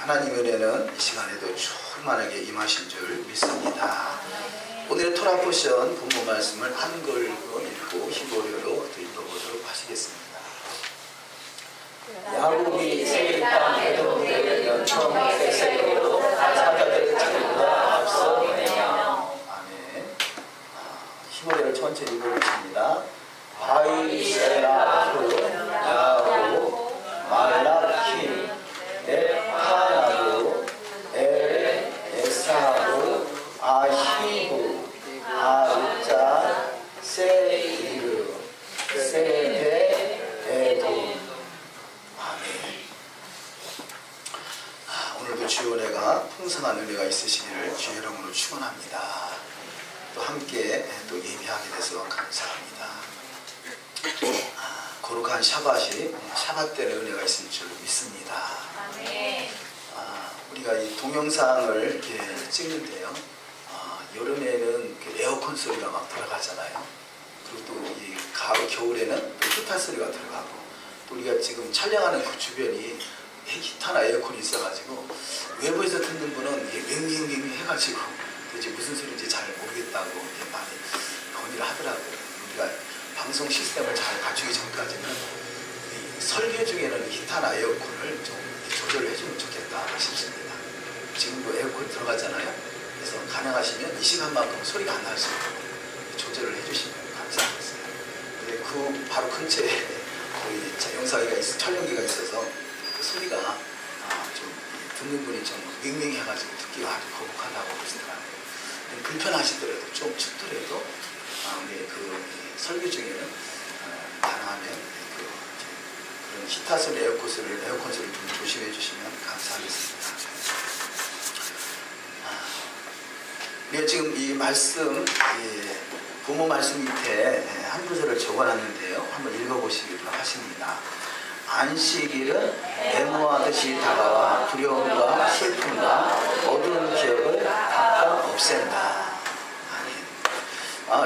하나님 은혜는 이 시간에도 충만하게 임하실 줄 믿습니다. 오늘의 토라 포션 본문 말씀을 한글로 읽고 히브리어로 읽어보도록 하시겠습니다. 야곱이 세계 땅 에돔에 연청 세세로 사자들의 자리보다 앞서 이네요. 아멘. 히브리어를 천천히 읽어보겠습니다. 바이세라 후 야곱 말라킴 에파나도 에레 에사도 아히부 아우자 세이르 세데 에돔. 아멘. 오늘도 주의 은혜가 풍성한 은혜가 있으시기를 주의 이름으로 축원합니다. 또 함께 또 예배하게 돼서 감사합니다. 거룩한 샤밧이 샤밧 때의 은혜가 있을 줄 믿습니다. 우리가 이 동영상을 이렇게 찍는데요. 여름에는 에어컨 소리가 막 들어가잖아요. 그리고 또 이 겨울에는 또 히터 소리가 들어가고, 또 우리가 지금 촬영하는 그 주변이 히터나 에어컨이 있어가지고 외부에서 듣는 분은 윙윙윙 해가지고 도대체 무슨 소리인지 잘 모르겠다고 이렇게 많이 건의를 하더라고요. 우리가 방송 시스템을 잘 갖추기 전까지는 이 설교 중에는 히터나 에어컨을 좀 조절을 해주면 좋겠다 싶습니다. 지금도 에어컨 들어가잖아요. 그래서 가능하시면 이 시간만큼 소리가 안 날 수 있도록 조절을 해주시면 감사하겠습니다. 근데 그 바로 근처에 거의 영상기가 촬영기가 있어서 그 소리가 좀 듣는 분이 좀 밍밍해가지고 듣기가 아주 거북하다고 그러시더라고요. 불편하시더라도 좀 춥더라도 우리 그 설교 중에는 가능하면 그런 히터 소리, 에어컨 소리를 좀 조심해 주시면 감사하겠습니다. 우리가 지금 이 말씀, 부모 말씀 밑에 한 구절을 적어놨는데요. 한번 읽어보시기로 하십니다. 안식일은 애무하듯이 다가와 두려움과 슬픔과 어두운 기억을 다 없앤다.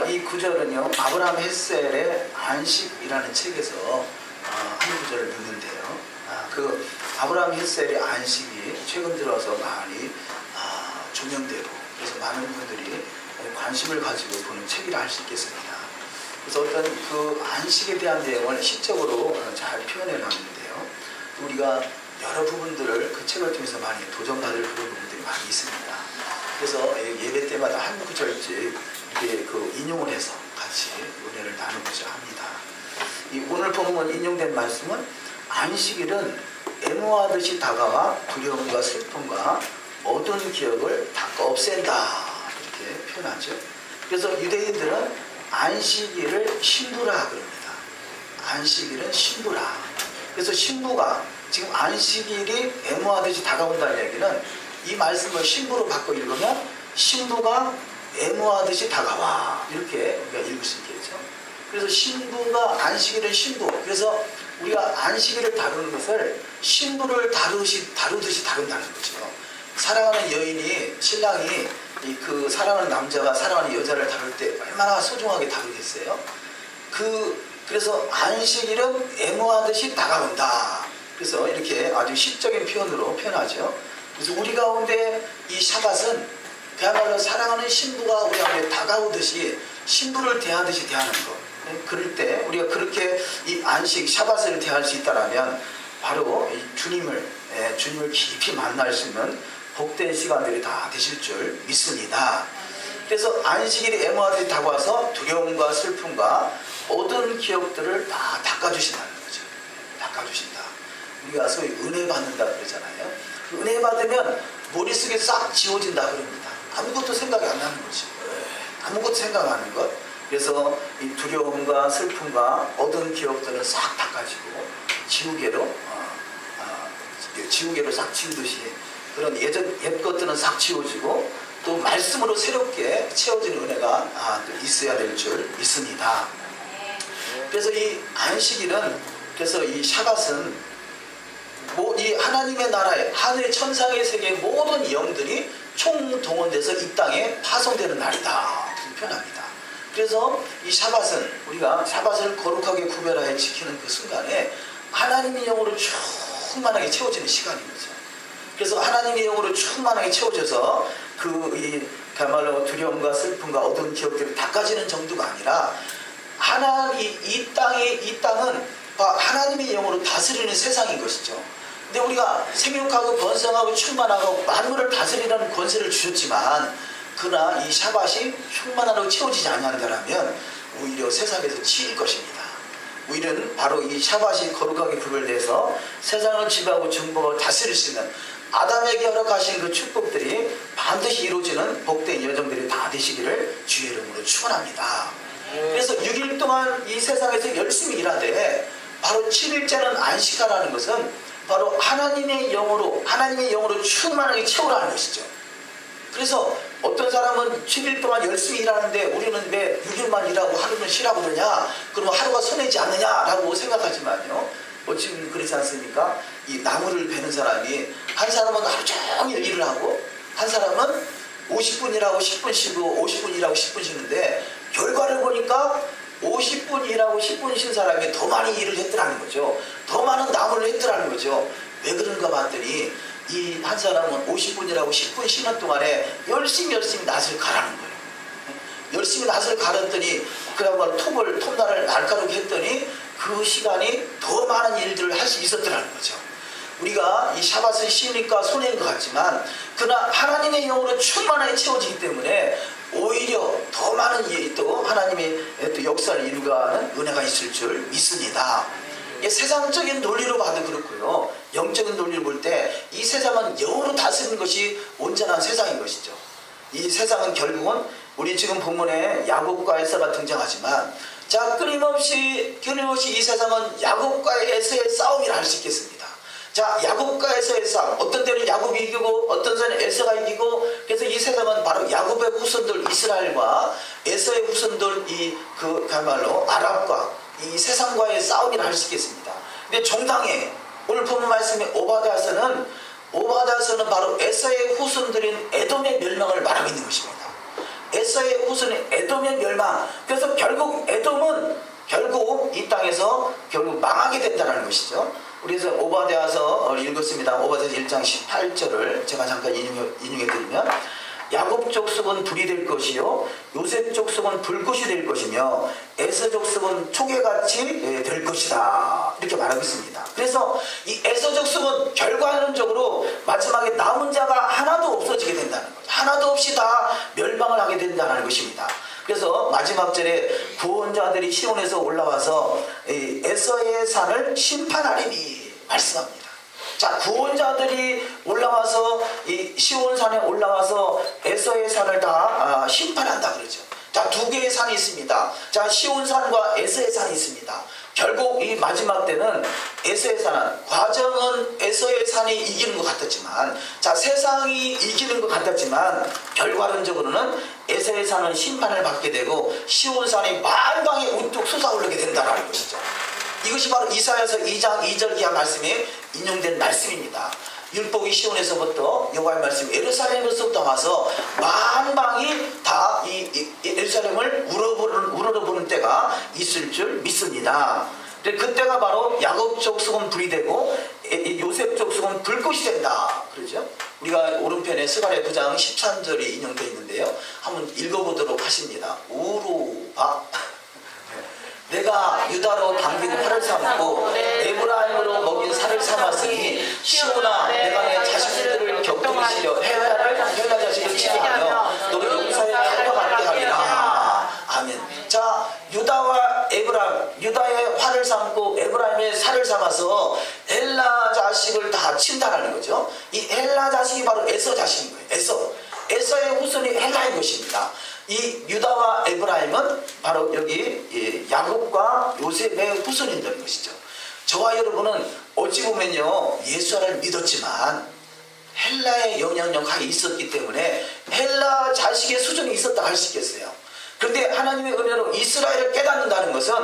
이 구절은요, 아브라함 햇셀의 안식이라는 책에서 한 구절을 읽는데요. 그 아브라함 햇셀의 안식이 최근 들어서 많이 조명되고, 그래서 많은 분들이 관심을 가지고 보는 책이라 할 수 있겠습니다. 그래서 어떤 그 안식에 대한 내용을 시적으로 잘 표현해 놨는데요. 우리가 여러 부분들을 그 책을 통해서 많이 도전받을 그런 부분들이 많이 있습니다. 그래서 예배 때마다 한 구절씩 이렇게 그 인용을 해서 같이 은혜를 나누고자 합니다. 이 오늘 본문 인용된 말씀은 안식일은 애무하듯이 다가와 두려움과 슬픔과 어두운 기억을 다 없앤다, 이렇게 표현하죠. 그래서 유대인들은 안식일을 신부라 그럽니다. 안식일은 신부라. 그래서 신부가 지금 안식일이 애무하듯이 다가온다는 얘기는 이 말씀을 신부로 바꿔 읽으면 신부가 애무하듯이 다가와, 이렇게 우리가 읽을 수 있겠죠. 그래서 신부가 안식일은 신부. 그래서 우리가 안식일을 다루는 것을 신부를 다루듯이 다룬다는 거죠. 사랑하는 여인이, 신랑이 그 사랑하는 남자가 사랑하는 여자를 다룰 때 얼마나 소중하게 다루겠어요. 그래서 안식일은 애무하듯이 다가온다. 그래서 이렇게 아주 시적인 표현으로 표현하죠. 그래서 우리 가운데 이 샤밧은 그야말로 사랑하는 신부가 우리 가운데 다가오듯이 신부를 대하듯이 대하는 것. 그럴 때 우리가 그렇게 이 안식 샤밧을 대할 수 있다면 바로 이 주님을 깊이 만날 수 있는 복된 시간들이 다 되실 줄 믿습니다. 그래서 안식일이 애무하듯이 다가와서 두려움과 슬픔과 어두운 기억들을 다 닦아주신다는 거죠. 닦아주신다. 우리가 소위 은혜 받는다 그러잖아요. 은혜 받으면 머릿속에 싹 지워진다 그럽니다. 아무것도 생각이 안 나는 거죠. 아무것도 생각 안 하는 것. 그래서 이 두려움과 슬픔과 어두운 기억들을 싹 닦아지고 지우개로 싹 지우듯이 그런 옛 것들은 싹 지워지고 또 말씀으로 새롭게 채워지는 은혜가 또 있어야 될 줄 믿습니다. 그래서 이 안식일은, 그래서 이 샤밧은 이 하나님의 나라에 하늘의 천상의 세계의 모든 영들이 총동원돼서 이 땅에 파송되는 날이다, 표현합니다. 그래서 이 샤밧은 우리가 샤밧을 거룩하게 구별하여 지키는 그 순간에 하나님의 영으로 충만하게 채워지는 시간인 거죠. 그래서 하나님의 영으로 충만하게 채워져서 그야말로 두려움과 슬픔과 어두운 기억들이 닦아지는 정도가 아니라 이 땅은 하나님의 영으로 다스리는 세상인 것이죠. 근데 우리가 생육하고 번성하고 충만하고 만물을 다스리라는 권세를 주셨지만 그러나 이 샤밧이 충만하고 채워지지 않는다면 오히려 세상에서 치일 것입니다. 우리는 바로 이 샤밧이 거룩하게 구별돼서 세상을 지배하고 정복하고 다스릴 수 있는 아담에게 허락하신 그 축복들이 반드시 이루어지는 복된 여정들이 다 되시기를 주의 이름으로 축원합니다. 그래서 6일 동안 이 세상에서 열심히 일하되 바로 7일째는 안식하라는 것은 바로 하나님의 영으로 충만하게 채우라는 것이죠. 그래서 어떤 사람은 7일 동안 열심히 일하는데 우리는 왜 6일만 일하고 하루는 쉬라고 그러냐, 그러면 하루가 손해지 않느냐라고 생각하지만요, 어찌 그렇지 않습니까? 이 나무를 베는 사람이 한 사람은 하루 종일 일을 하고 한 사람은 50분 일하고 10분 쉬고 50분 일하고 10분 쉬는데 결과를 보니까 50분 일하고 10분 쉰 사람이 더 많이 일을 했더라는 거죠. 더 많은 나무를 했더라는 거죠. 왜 그런가 봤더니 이 한 사람은 50분 일하고 10분 쉬는 동안에 열심히 낫을 가라는 거예요. 열심히 낫을 갈았더니 그야말로 톱날을 날카롭게 했더니 그 시간이 더 많은 일들을 할 수 있었더라는 거죠. 우리가 이 샤밧은 쉬니까 손해인 것 같지만 그러나 하나님의 영으로 충만하게 채워지기 때문에 오히려 더 많은 일이 또 하나님의 또 역사를 이루가는 은혜가 있을 줄 믿습니다. 세상적인 논리로 봐도 그렇고요, 영적인 논리를 볼 때 이 세상은 영으로 다스리는 것이 온전한 세상인 것이죠. 이 세상은 결국은 우리 지금 본문에 야곱과 에서가 등장하지만 자, 끊임없이 이 세상은 야곱과 에서의 싸움이라 할 수 있겠습니다. 자, 야곱과 에서의 싸움, 어떤 때는 야곱이 이기고 어떤 때는 에서가 이기고, 그래서 이 세상은 바로 야곱의 후손들 이스라엘과 에서의 후손들 그야말로 아랍과 이 세상과의 싸움이라 할 수 있겠습니다. 근데 정당에 오늘 본문 말씀에 오바댜서는 바로 에서의 후손들인 에돔의 멸망을 말하고 있는 것입니다. 에서의 후손인 에돔의 멸망. 그래서 결국 에돔은 이 땅에서 결국 망하게 된다는 것이죠. 그래서 오바댜서 읽었습니다. 오바댜서 1장 18절을 제가 잠깐 인용해드리면 야곱 족속은 불이 될 것이요 요셉 족속은 불꽃이 될 것이며 에서 족속은 초계같이 될 것이다, 이렇게 말하고 있습니다. 그래서 이 에서 족속은 결과론적으로 마지막에 남은 자가 하나도 없어지게 된다는 거죠. 하나도 없이 다 멸망을 하게 된다는 것입니다. 그래서 마지막 절에 구원자들이 시온에서 올라와서 에서의 산을 심판하리니 말씀합니다. 자, 구원자들이 올라와서 이 시온산에 올라와서 에서의 산을 다 심판한다 그러죠. 자, 두 개의 산이 있습니다. 자, 시온산과 에서의 산이 있습니다. 결국 이 마지막 때는 에서의 산은, 과정은 에서의 산이 이기는 것 같았지만, 자, 세상이 이기는 것 같았지만 결과론적으로는 에서의 산은 심판을 받게 되고 시온산이 만방에 우뚝 솟아오르게 된다는 것이죠. 이것이 바로 이사야서 2장 2절 이하 말씀에 인용된 말씀입니다. 율법이 시온에서부터 여호와의 말씀 예루살렘에서부터 와서 만방이 다 이 예루살렘을 우러러보는 때가 있을 줄 믿습니다. 그때가 바로 야곱 족속은 불이 되고 요셉 족속은 불꽃이 된다 그러죠. 우리가 오른편에 스가랴 9장 13절이 인용되어 있는데요, 한번 읽어보도록 하십니다. 우루바 내가 유다로 당기고 활을 삼고 에브라임으로 먹인 살을 삼았으니 시온아 내가 내 자식들을 격동히 치려 헬라 자식을 치료하며 너를 용사의 칼과 같게 하리라. 아멘. 자, 유다의 활을 삼고 에브라임의 살을 삼아서 헬라 자식을 다 친다라는 거죠. 이 헬라 자식이 바로 에서 자식인 거예요. 에서의 후손이 헬라인 것입니다. 이 유다와 에브라임은 바로 여기 야곱과 요셉의 후손인다는 것이죠. 저와 여러분은 어찌 보면요, 예수를 믿었지만 헬라의 영향력이 있었기 때문에 헬라 자식의 수준이 있었다 할 수 있겠어요. 그런데 하나님의 은혜로 이스라엘을 깨닫는다는 것은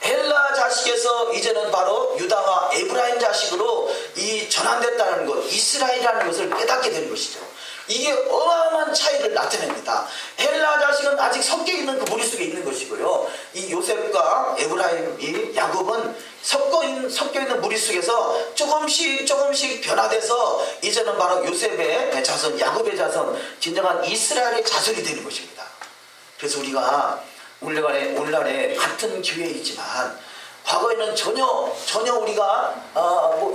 헬라 자식에서 이제는 바로 유다와 에브라임 자식으로 이 전환됐다는 것, 이스라엘이라는 것을 깨닫게 되는 것이죠. 이게 어마어마한 차이를 나타냅니다. 헬라 자식은 아직 섞여있는 그 무리 속에 있는 것이고요. 이 요셉과 에브라임, 이 야곱은 섞여있는 무리 속에서 조금씩 변화돼서 이제는 바로 요셉의 자손, 야곱의 자손, 진정한 이스라엘의 자손이 되는 것입니다. 그래서 우리가 오늘날에 같은 교회이지만 과거에는 전혀 우리가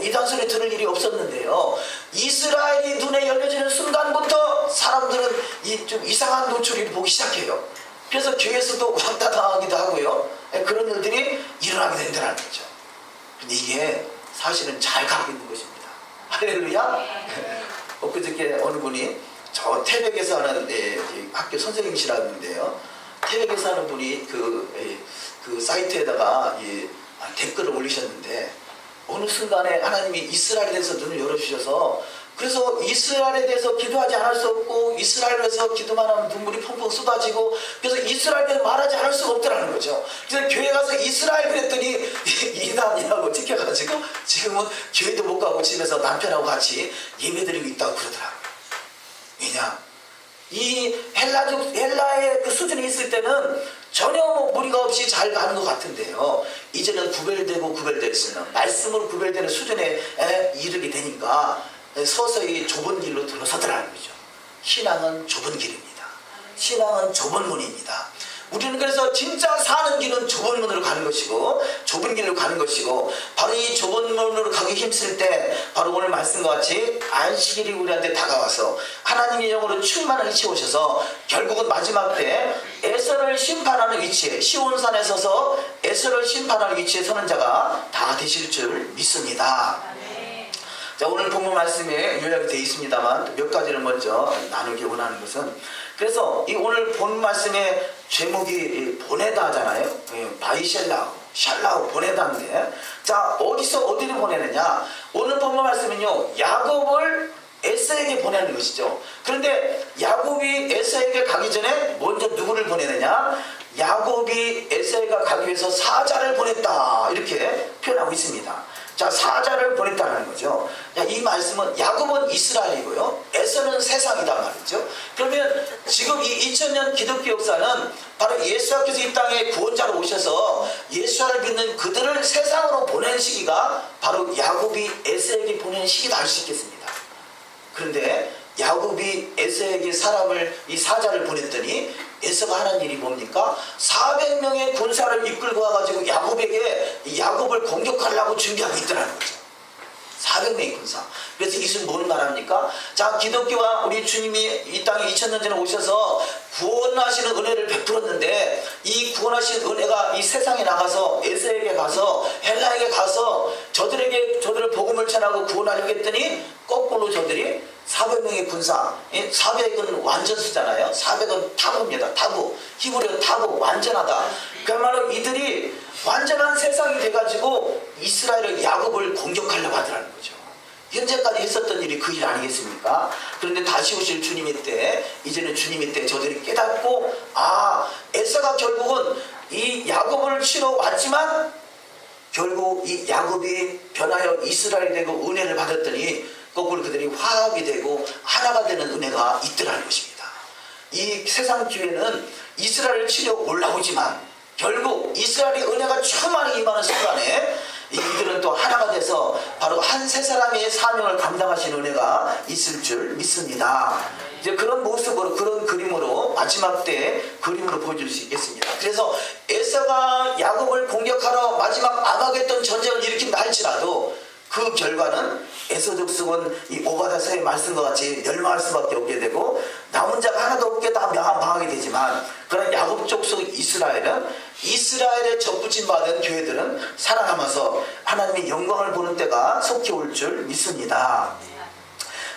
이단 소리 들을 일이 없었는데요. 이스라엘이 눈에 열려지는 순간부터 사람들은 좀 이상한 노출을 보기 시작해요. 그래서 교회에서도 왕따 당하기도 하고요. 그런 일들이 일어나게 된다는 거죠. 근데 이게 사실은 잘 가고 있는 것입니다. 할렐루야. 엊그저께 어느 분이 저 태백에서 하는 학교 선생님이시라는데요. 태백에서 하는 분이 그 사이트에다가 댓글을 올리셨는데 어느 순간에 하나님이 이스라엘에 대해서 눈을 열어주셔서 그래서 이스라엘에 대해서 기도하지 않을 수 없고 이스라엘에서 기도만 하면 눈물이 펑펑 쏟아지고 그래서 이스라엘에 대해서 말하지 않을 수가 없더라는 거죠. 그래서 교회 가서 이스라엘 그랬더니 이단이라고 찍혀가지고 지금은 교회도 못 가고 집에서 남편하고 같이 예배드리고 있다고 그러더라고요. 왜냐? 이 헬라의 그 수준이 있을 때는 전혀 무리가 없이 잘 가는 것 같은데요. 이제는 구별될수는 말씀으로 구별되는 수준에 이르게 되니까 서서히 좁은 길로 들어서더라는 거죠. 신앙은 좁은 길입니다. 신앙은 좁은 문입니다. 우리는 그래서 진짜 사는 길은 좁은 문으로 가는 것이고 좁은 길로 가는 것이고 바로 이 좁은 문으로 가기 힘쓸 때 바로 오늘 말씀과 같이 안식일이 우리한테 다가와서 하나님의 영으로 충만하게 채우셔서 결국은 마지막 때 에서를 심판하는 위치에 시온산에 서서 에서를 심판하는 위치에 서는 자가 다 되실 줄 믿습니다. 자, 오늘 본문 말씀에 요약이 되어 있습니다만 몇 가지를 먼저 나누기 원하는 것은 그래서 이 오늘 본 말씀의 제목이 보내다잖아요. 바이샬라우 보내다인데 자 어디를 보내느냐 오늘 본문 말씀은요 야곱을 에서에게 보내는 것이죠. 그런데 야곱이 에서에게 가기 전에 먼저 누구를 보내느냐 야곱이 에서에게 가기 위해서 사자를 보냈다 이렇게 표현하고 있습니다. 자 사자를 보냈다는 거죠. 이 말씀은 야곱은 이스라엘이고요 에서는 세상이다 말이죠. 그러면 지금 이 2000년 기독교 역사는 바로 예수님께서 이 땅에 구원자로 오셔서 예수를 믿는 그들을 세상으로 보낸 시기가 바로 야곱이 에서에게 보낸 시기다 할 수 있겠습니다. 그런데 야곱이 에서에게 이 사자를 보냈더니 에서가 하는 일이 뭡니까? 400명의 군사를 이끌고 와가지고 야곱을 공격하려고 준비하고 있더라는 거죠. 400명의 군사. 그래서 이것은 뭘 말합니까? 자, 기독교와 우리 주님이 이 땅에 2000년 전에 오셔서 구원하시는 은혜를 베풀었는데 이 구원하신 은혜가 이 세상에 나가서 에서에게 가서 헬라에게 가서 저들을 복음을 전하고 구원하려고 했더니 거꾸로 저들이 400명의 군사, 400은 완전수잖아요. 400은 타구입니다. 타구. 히브리어 타구, 완전하다. 그야말로 이들이 완전한 세상이 돼가지고 이스라엘의 야곱을 공격하려고 하더라는 거죠. 현재까지 했었던 일이 그 일 아니겠습니까? 그런데 다시 오실 주님의 때, 이제는 주님의 때 저들이 깨닫고 에서가 결국은 이 야곱을 치러 왔지만 결국 이 야곱이 변하여 이스라엘이 되고 은혜를 받았더니 거꾸로 그들이 화합이 되고 하나가 되는 은혜가 있더라는 것입니다. 이 세상 기회는 이스라엘을 치려 올라오지만 결국 이스라엘의 은혜가 충만히 임하는 순간에 이들은 또 하나가 돼서 바로 한 세 사람의 사명을 감당하시는 은혜가 있을 줄 믿습니다. 이제 그런 모습으로 그런 그림으로 마지막 때 그림으로 보여줄 수 있겠습니다. 그래서 에서가 야곱을 공격하러 마지막 아마겟돈 전쟁을 일으킨다 할지라도 그 결과는 에서 족속은 이 오바다서의 말씀과 같이 멸망할 수밖에 없게 되고 남은 자가 하나도 없게 다 망하게 되지만 그런 야곱 족속 이스라엘은 이스라엘에 접붙임 받은 교회들은 살아남아서 하나님의 영광을 보는 때가 속히 올 줄 믿습니다.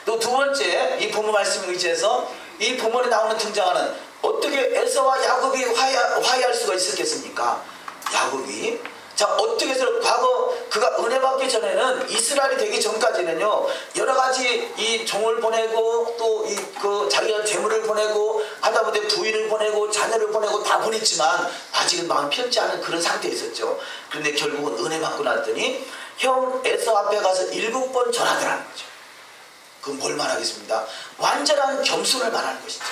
또 두 번째 이 본문 말씀에 의지해서 이 본문에 나오는 등장하는 어떻게 에서와 야곱이 화해할 수가 있었겠습니까? 야곱이 자 어떻게 해서 과거 그가 은혜 받기 전에는 이스라엘이 되기 전까지는요 여러 가지 이 종을 보내고 또 그 자기가 재물을 보내고 하다못해 부인을 보내고 자녀를 보내고 다 보냈지만 아직은 마음 편치 않은 그런 상태에 있었죠. 그런데 결국은 은혜 받고 났더니 형 에서 앞에 가서 7번 전하더라는 거죠. 그건 뭘 말하겠습니다. 완전한 겸손을 말하는 것이죠.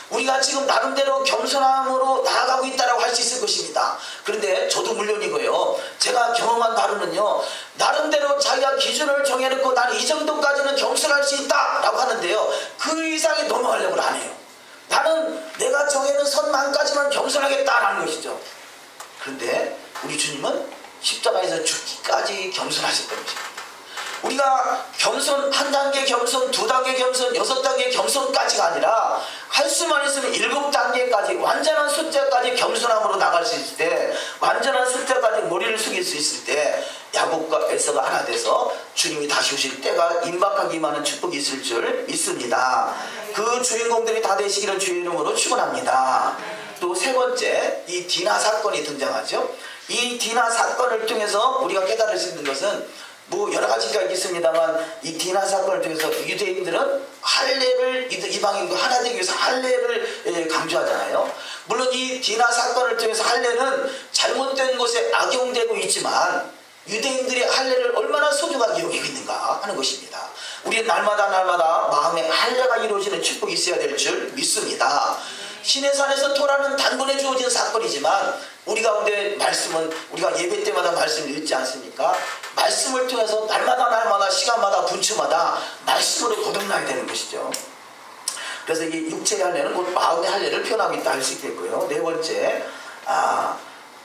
우리가 지금 나름대로 겸손함으로 나아가고 있다고 할 수 있을 것입니다. 그런데 저도 물론이고요. 제가 경험한 바로는요. 나름대로 자기가 기준을 정해놓고 나는 이 정도까지는 겸손할 수 있다라고 하는데요. 그 이상이 넘어가려고 안 해요. 나는 내가 정해놓은 선만까지만 겸손하겠다라는 것이죠. 그런데 우리 주님은 십자가에서 죽기까지 겸손하셨던 것입니다. 우리가 겸손, 한 단계 겸손, 두 단계 겸손, 6단계 겸손까지가 아니라 할 수만 있으면 7단계까지 완전한 숫자까지 겸손함으로 나갈 수 있을 때, 완전한 숫자까지 머리를 숙일 수 있을 때 야곱과 에서가 하나 돼서 주님이 다시 오실 때가 임박하기만 하는 축복이 있을 줄 믿습니다. 그 주인공들이 다 되시기를 주의 이름으로 축원합니다. 또 세 번째, 이 디나 사건이 등장하죠. 이 디나 사건을 통해서 우리가 깨달을 수 있는 것은 뭐 여러 가지가 있겠습니다만, 이 디나 사건을 통해서 유대인들은 할례를, 이방인과 하나 되기 위해서 할례를 강조하잖아요. 물론 이 디나 사건을 통해서 할례는 잘못된 곳에 악용되고 있지만 유대인들이 할례를 얼마나 소중하게 여기고 있는가 하는 것입니다. 우리는 날마다 마음에 할례가 이루어지는 축복이 있어야 될 줄 믿습니다. 시내산에서 토라는 단번에 주어진 사건이지만 우리 가운데 말씀은, 우리가 예배 때마다 말씀을 읽지 않습니까? 말씀을 통해서 날마다 시간마다 분초마다 말씀으로 거듭나야 되는 것이죠. 그래서 이 육체의 할례는 곧 마음의 할례를 표현하고 있다 할 수 있겠고요. 네 번째,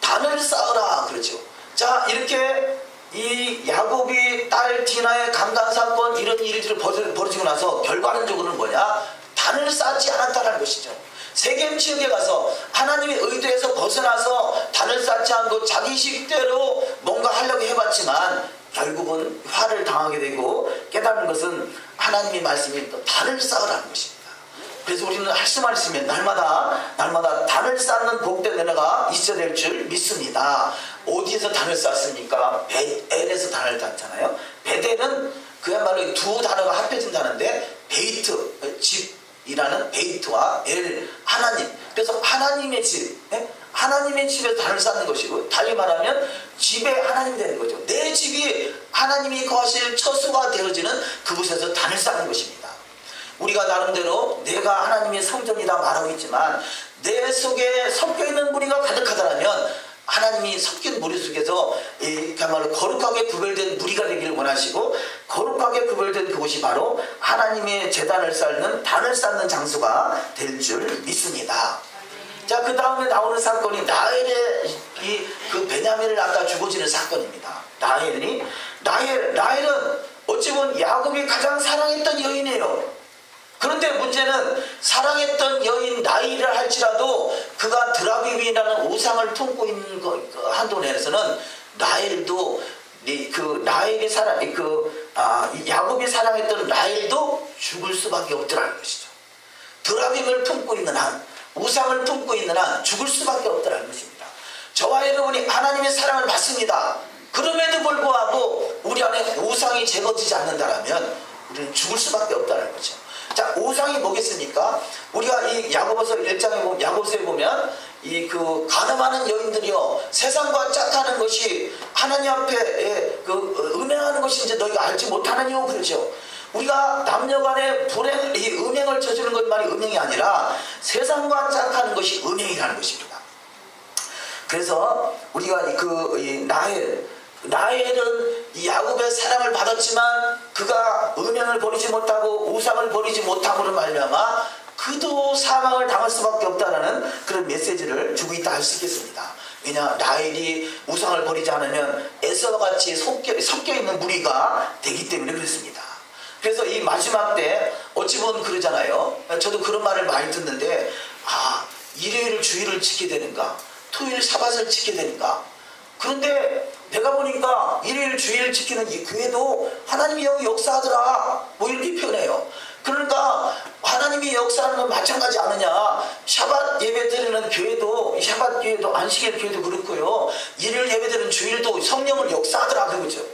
단을 쌓으라 그러죠. 자, 이렇게 이 야곱이 딸 디나의 강간 사건, 이런 일들이 벌어지고 나서 결과론적으로는 뭐냐? 단을 쌓지 않았다는 것이죠. 세겜 지역에 가서 하나님의 의도에서 벗어나서 단을 쌓지 않고 자기 식대로 뭔가 하려고 해봤지만 결국은 화를 당하게 되고 깨달은 것은 하나님의 말씀이 또 단을 쌓으라는 것입니다. 그래서 우리는 할 수만 있으면 날마다 단을 쌓는 복된 은혜가 있어야 될 줄 믿습니다. 어디에서 단을 쌓습니까? 베델에서 단을 쌓잖아요. 베델은 그야말로 두 단어가 합해진 단어인데, 베이트, 집이라는 베이트와 엘, 하나님. 그래서 하나님의 집, 하나님의 집에 단을 쌓는 것이고, 달리 말하면 집에 하나님이 되는 거죠. 내 집이 하나님이 거하실 처소가 되어지는 그곳에서 단을 쌓는 것입니다. 우리가 나름대로 내가 하나님의 성전이다 말하고 있지만 내 속에 섞여있는 무리가 가득하다면 하나님이 섞인 무리 속에서 그야말로 거룩하게 구별된 무리가 되기를 원하시고, 거룩하게 구별된 그곳이 바로 하나님의 제단을 쌓는, 단을 쌓는 장소가 될 줄 믿습니다. 자, 그 다음에 나오는 사건이 라헬의 그 베냐민을 낳다 죽어지는 사건입니다. 라헬은 어찌 보면 야곱이 가장 사랑했던 여인이에요. 그런데 문제는 사랑했던 여인 라헬을 할지라도 그가 드라빔이라는 우상을 품고 있는 한도 내에서는 라헬도 야곱이 사랑했던 라헬도 죽을 수밖에 없더라는 것이죠. 드라빔을 품고 있는 한, 우상을 품고 있는 한 죽을 수밖에 없더라는 것입니다. 저와 여러분이 하나님의 사랑을 받습니다. 그럼에도 불구하고 우리 안에 우상이 제거되지 않는다면 우리는 죽을 수밖에 없다는 거죠. 자, 우상이 뭐겠습니까? 우리가 이 야고보서 1장에 보면, 야고보서에 보면 이 그 가늠하는 여인들이요, 세상과 짝하는 것이 하나님 앞에 음행하는 것인지 너희가 알지 못하느냐고 그러죠. 우리가 남녀간에 음행을 저지르는 것만이 음행이 아니라 세상과 짝하는 것이 음행이라는 것입니다. 그래서 우리가 라헬은 이 야곱의 사랑을 받았지만 그가 음행을 버리지 못하고 우상을 버리지 못함으로 말미암아 그도 사망을 당할 수밖에 없다라는 그런 메시지를 주고 있다 할 수 있겠습니다. 왜냐, 라헬이 우상을 버리지 않으면 에서와 같이 섞여 있는 무리가 되기 때문에 그렇습니다. 그래서 이 마지막 때 어찌 보면 그러잖아요. 저도 그런 말을 많이 듣는데, 일요일 주일을 지키게 되는가, 토요일 사밧을 지키게 되는가. 그런데 내가 보니까 일요일 주일 지키는 이 교회도 하나님이 여기 역사하더라, 뭐 이렇게 표현해요. 그러니까 하나님이 역사하는 건 마찬가지 않느냐. 샤밧 예배 드리는 교회도, 샤밧 교회도, 안식일 교회도 그렇고요, 일요일 예배 드리는 주일도 성령을 역사하더라 그거죠.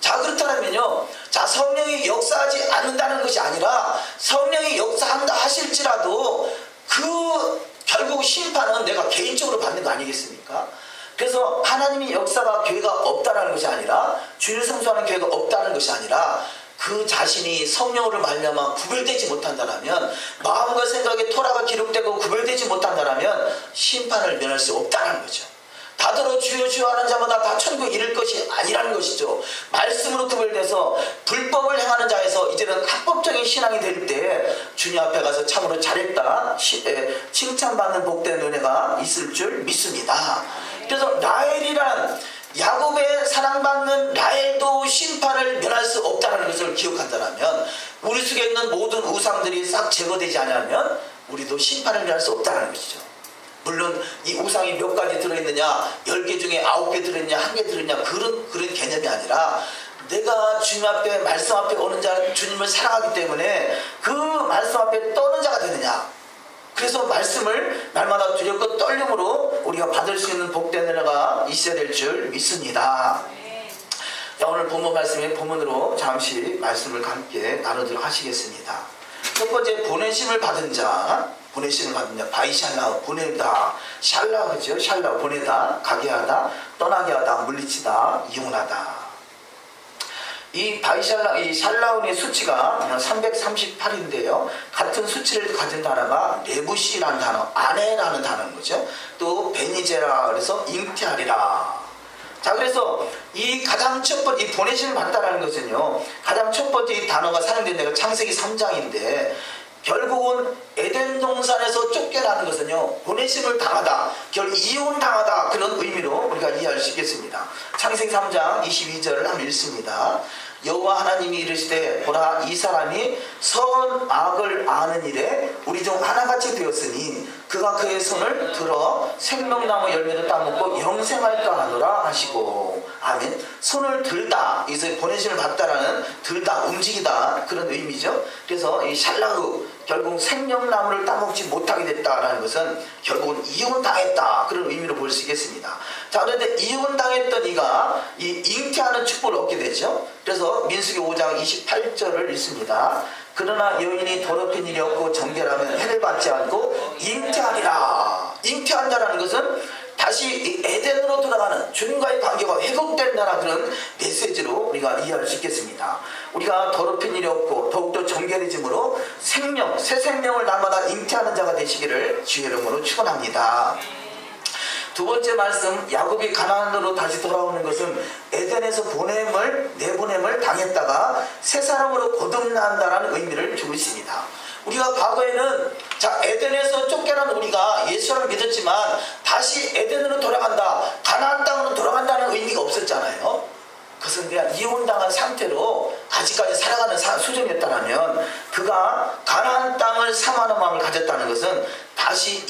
자, 그렇다면요, 자, 성령이 역사하지 않는다는 것이 아니라 성령이 역사한다 하실지라도 결국 심판은 내가 개인적으로 받는 거 아니겠습니까? 그래서 하나님의 역사가 교회가 없다는 것이 아니라, 주일 성수하는 교회가 없다는 것이 아니라 그 자신이 성령으로 말미암아 구별되지 못한다면, 마음과 생각에 토라가 기록되고 구별되지 못한다면 심판을 면할 수 없다는 거죠. 다들어 주여 주여 하는 자마다 다 천국에 이를 것이 아니라는 것이죠. 말씀으로 구별돼서 불법을 행하는 자에서 이제는 합법적인 신앙이 될 때 주님 앞에 가서 참으로 잘했다 칭찬받는 복된 은혜가 있을 줄 믿습니다. 그래서 라헬이란, 야곱의 사랑받는 라헬도 심판을 면할 수 없다는 것을 기억한다면, 우리 속에 있는 모든 우상들이 싹 제거되지 않으면 우리도 심판을 면할 수 없다는 것이죠. 물론 이 우상이 몇 가지 들어있느냐, 10개 중에 9개 들어있느냐, 1개 들어있느냐, 그런 개념이 아니라, 내가 주님 앞에, 말씀 앞에 오는 자, 주님을 사랑하기 때문에 그 말씀 앞에 떠는 자가 되느냐. 그래서 말씀을 날마다 두렵고 떨림으로 우리가 받을 수 있는 복된 은혜가 있어야 될 줄 믿습니다. 자, 오늘 본문 말씀의 본문으로 잠시 말씀을 함께 나누도록 하시겠습니다. 첫 번째, 보내심을 받은 자. 보내심을 받은 자, 바이샬라, 보내다, 샬라, 그죠? 샬라, 보내다, 가게 하다, 떠나게 하다, 물리치다, 이혼하다. 이 바이샬라, 이 샬라운의 수치가 338인데요. 같은 수치를 가진 단어가 레부시라는 단어, 아내라는 단어인 거죠. 또 베니제라, 그래서 잉태하리라. 자, 그래서 이 가장 첫 번째, 이 보내심을 받다라는 것은요, 가장 첫 번째 이 단어가 사용된 데가 창세기 3장인데, 결국은 에덴 동산에서 쫓겨나는 것은요, 보내심을 당하다, 이혼당하다, 그런 의미로 우리가 이해할 수 있겠습니다. 창세기 3장 22절을 한번 읽습니다. 여호와 하나님이 이르시되, 보라, 이 사람이 선악을 아는 일에 우리 중 하나같이 되었으니 그가 그의 손을 들어 생명나무 열매를 따먹고 영생할까 하노라 하시고. 아멘. 손을 들다, 이것을 보내심을 받다라는, 들다, 움직이다, 그런 의미죠. 그래서 이 샬라흐, 결국 생명나무를 따먹지 못하게 됐다라는 것은 결국은 이혼당했다, 그런 의미로 볼 수 있겠습니다. 자, 그런데 이혼당했던 이가 이 잉태하는 축복을 얻게 되죠. 그래서 민수기 5장 28절을 읽습니다. 그러나 여인이 더럽힌 일이 없고 정결하면 해를 받지 않고 잉태하리라. 잉태한다라는 것은 다시 에덴으로 돌아가는, 주님과의 관계가 회복된다는 그런 메시지로 우리가 이해할 수 있겠습니다. 우리가 더럽힌 일이 없고 더욱더 정결해짐으로 생명, 새 생명을 날마다 잉태하는 자가 되시기를 주의 이름으로 축원합니다. 두 번째 말씀, 야곱이 가나안으로 다시 돌아오는 것은 에덴에서 내보냄을 당했다가 새 사람으로 거듭난다라는 의미를 주고 있습니다. 우리가 과거에는, 자, 에덴에서 쫓겨난 우리가 예수를 믿었지만 다시 에덴으로 돌아간다, 가나안 땅으로 돌아간다는 의미가 없었잖아요. 그것은 그냥 이혼당한 상태로 아직까지 살아가는 수준이었다면, 그가 가나안 땅을 사모하는 마음을 가졌다는 것은 다시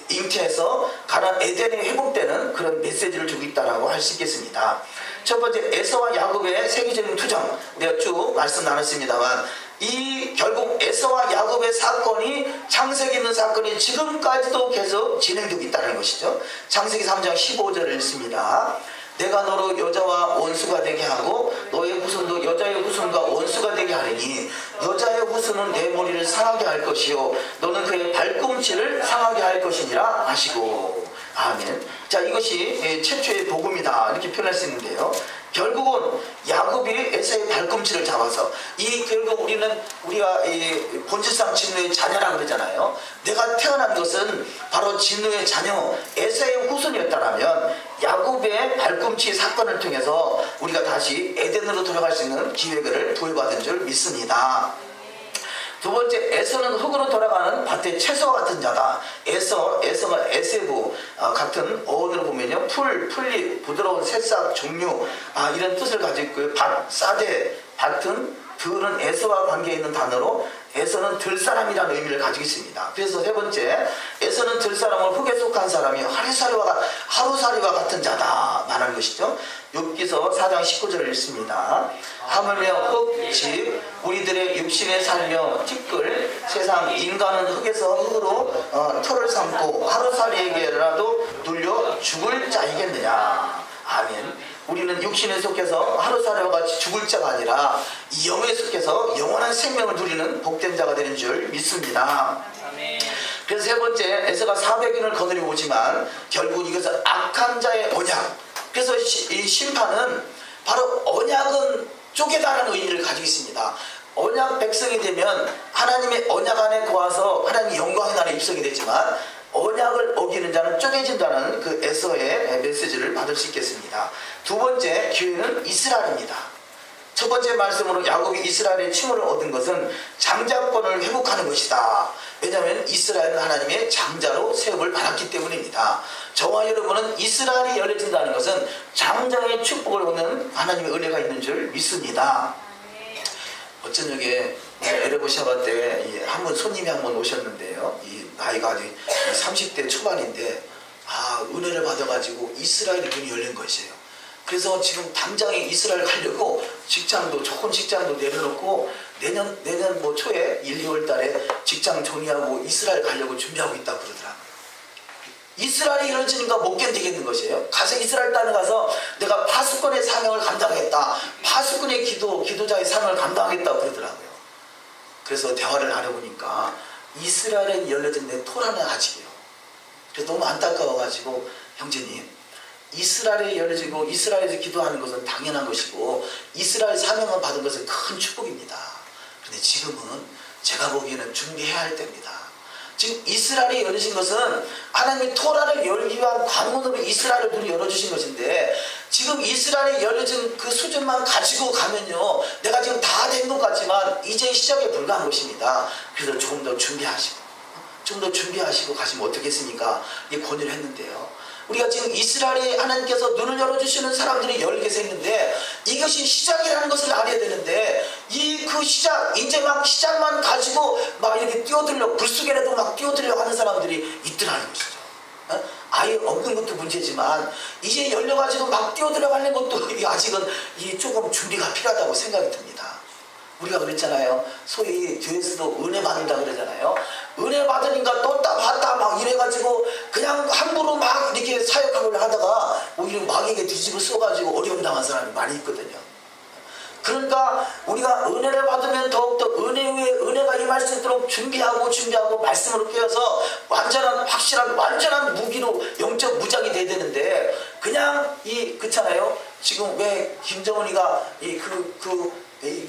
잉태해서 가나안 에덴이 회복되는 그런 메시지를 주고 있다고 할 수 있겠습니다. 첫 번째, 에서와 야곱의 세계적인 투정, 우리가 쭉 말씀 나눴습니다만, 이 결국 에서와 야곱의 사건이, 창세기 있는 사건이 지금까지도 계속 진행되고 있다는 것이죠. 창세기 3장 15절을 읽습니다. 내가 너로 여자와 원수가 되게 하고 너의 후손도 여자의 후손과 원수가 되게 하리니 여자의 후손은 내 머리를 상하게 할 것이요 너는 그의 발꿈치를 상하게 할 것이니라 하시고. 아멘. 자, 이것이 최초의 복음이다, 이렇게 표현할 수 있는데요. 결국은 야곱이 에서의 발꿈치를 잡아서, 결국 우리가 본질상 진노의 자녀라고 그러잖아요. 내가 태어난 것은 바로 진노의 자녀, 에서의 후손이었다면 야곱의 발꿈치 사건을 통해서 우리가 다시 에덴으로 돌아갈 수 있는 기회를 부여받은 줄 믿습니다. 두 번째, 에서는 흙으로 돌아가는 밭의 채소와 같은 자다. 에서가 에세부, 같은 어원으로 보면요, 풀잎, 부드러운 새싹, 종류, 이런 뜻을 가지고 있고요. 싸대, 밭은, 들은 에서와 관계 있는 단어로 에서는 들사람이라는 의미를 가지고 있습니다. 그래서 세 번째, 에서는 들사람을 흙에 속한 사람이 하루살이와 같은 자다 말하는 것이죠. 욥기서 4장 19절을 읽습니다. 하물며 흙, 집, 우리들의 육신에 살며 티끌, 세상 인간은 흙에서 흙으로 털을 삼고 하루살이에게라도 눌려 죽을 자이겠느냐. 아멘. 우리는 육신에 속해서 하루살이와 같이 죽을 자가 아니라 이 영에 속해서 영원한 생명을 누리는 복된 자가 되는 줄 믿습니다. 아멘. 그래서 세 번째, 에서가 400인을 거느리고 오지만 결국 이것은 악한 자의 언약. 그래서 이 심판은 바로 언약은 쪼개다라는 의미를 가지고 있습니다. 언약 백성이 되면 하나님의 언약 안에 거하서 하나님의 영광의 나라에 입성이 되지만 언약을 어기는 자는 쪼개진다는 그 에서의 메시지를 받을 수 있겠습니다. 두 번째 기회는 이스라엘입니다. 첫 번째 말씀으로 야곱이 이스라엘의 칭호를 얻은 것은 장자권을 회복하는 것이다. 왜냐하면 이스라엘은 하나님의 장자로 세움을 받았기 때문입니다. 저와 여러분은 이스라엘이 열려진다는 것은 장자의 축복을 얻는 하나님의 은혜가 있는 줄 믿습니다. 어쩌녁에 에레보 샤바 때 한 분 손님이 한 분 오셨는데요. 이 나이가 아직 30대 초반인데 은혜를 받아가지고 이스라엘의 눈이 열린 것이에요. 그래서 지금 당장에 이스라엘 가려고 좋은 직장도 내려놓고 내년 뭐 초에 1, 2월 달에 직장 정리하고 이스라엘 가려고 준비하고 있다고 그러더라고요. 이스라엘이 이루어지니까 못 견디겠는 것이에요. 가서 이스라엘 땅에 가서 내가 파수꾼의 사명을 감당하겠다. 파수꾼의 기도자의 사명을 감당하겠다고 그러더라고요. 그래서 대화를 나눠보니까 이스라엘에 열려진 내 토라는 아직이요. 그래서 너무 안타까워가지고 형제님, 이스라엘에 열려지고 이스라엘에서 기도하는 것은 당연한 것이고 이스라엘 사명을 받은 것은 큰 축복입니다. 그런데 지금은 제가 보기에는 준비해야 할 때입니다. 지금 이스라엘이 열려진 것은 하나님이 토라를 열기 위한 관문으로 이스라엘을 눈이 열어주신 것인데 지금 이스라엘이 열려진 그 수준만 가지고 가면요, 내가 지금 다 된 것 같지만 이제 시작에 불과한 것입니다. 그래서 조금 더 준비하시고 가시면 어떻겠습니까? 이 권유를 했는데요. 우리가 지금 이스라엘에 하나님께서 눈을 열어주시는 사람들이 여러 개 있는데 이것이 시작이라는 것을 알아야 되는데 그 시작, 이제 막 시작만 가지고 막 이렇게 뛰어들려, 불쑥이라도 막 뛰어들려 하는 사람들이 있더라는 것이죠. 아예 없는 것도 문제지만 이제 열려가지고 막 뛰어들어가는 것도 아직은 조금 준비가 필요하다고 생각이 듭니다. 우리가 그랬잖아요. 소위 교회에서도 은혜 받는다 그러잖아요. 은혜 받으니까 떴다 봤다 막 이래가지고 그냥 함부로 막 이렇게 사역하려고 하다가 오히려 마귀에게 뒤집어 써가지고 어려움 당한 사람이 많이 있거든요. 그러니까 우리가 은혜를 받으면 더욱더 은혜 위에 은혜가 임할 수 있도록 준비하고 말씀으로 깨어서 완전한 무기로 영적 무장이 돼야 되는데 그냥 그렇잖아요. 지금 왜 김정은이가 그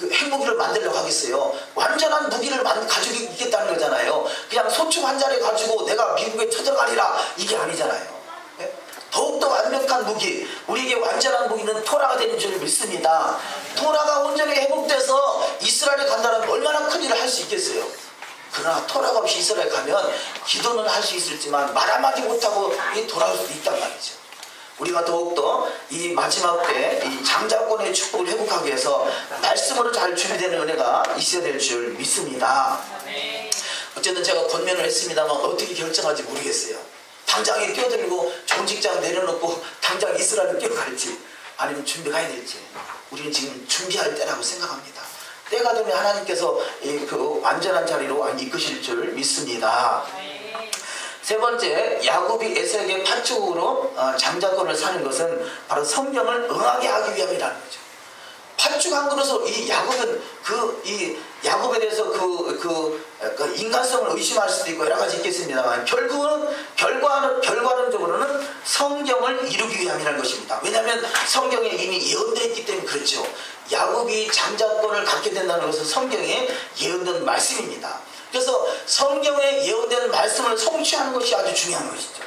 핵무기를 만들려고 하겠어요. 완전한 무기를 가지고 있겠다는 거잖아요. 그냥 소총 한 자리 가지고 내가 미국에 쳐들어가리라 이게 아니잖아요. 네? 더욱더 완벽한 무기, 우리에게 완전한 무기는 토라가 되는 줄 믿습니다. 토라가 온전히 회복돼서 이스라엘에 간다면 얼마나 큰 일을 할 수 있겠어요. 그러나 토라가 없이 이스라엘 가면 기도는 할 수 있을지만 말 한마디 못하고 돌아올 수도 있단 말이죠. 우리가 더욱더 이 마지막 때 이 장자권의 축복을 회복하기 위해서 말씀으로 잘 준비되는 은혜가 있어야 될 줄 믿습니다. 어쨌든 제가 권면을 했습니다만 어떻게 결정할지 모르겠어요. 당장에 뛰어들고 좋은 직장 내려놓고 당장 이스라엘을 뛰어갈지 아니면 준비해야 될지 우리는 지금 준비할 때라고 생각합니다. 때가 되면 하나님께서 그 완전한 자리로 이끄실 줄 믿습니다. 세 번째, 야곱이 에서에게 팥죽으로 장자권을 사는 것은 바로 성경을 응하게 하기 위함이라는 거죠. 팥죽 한 그릇으로 이 야곱은 이 야곱에 대해서 그 인간성을 의심할 수도 있고 여러 가지 있겠습니다만 결과론적으로는 성경을 이루기 위함이라는 것입니다. 왜냐하면 성경에 이미 예언되어 있기 때문에 그렇죠. 야곱이 장자권을 갖게 된다는 것은 성경에 예언된 말씀입니다. 그래서 성경에 예언되는 말씀을 성취하는 것이 아주 중요한 것이죠.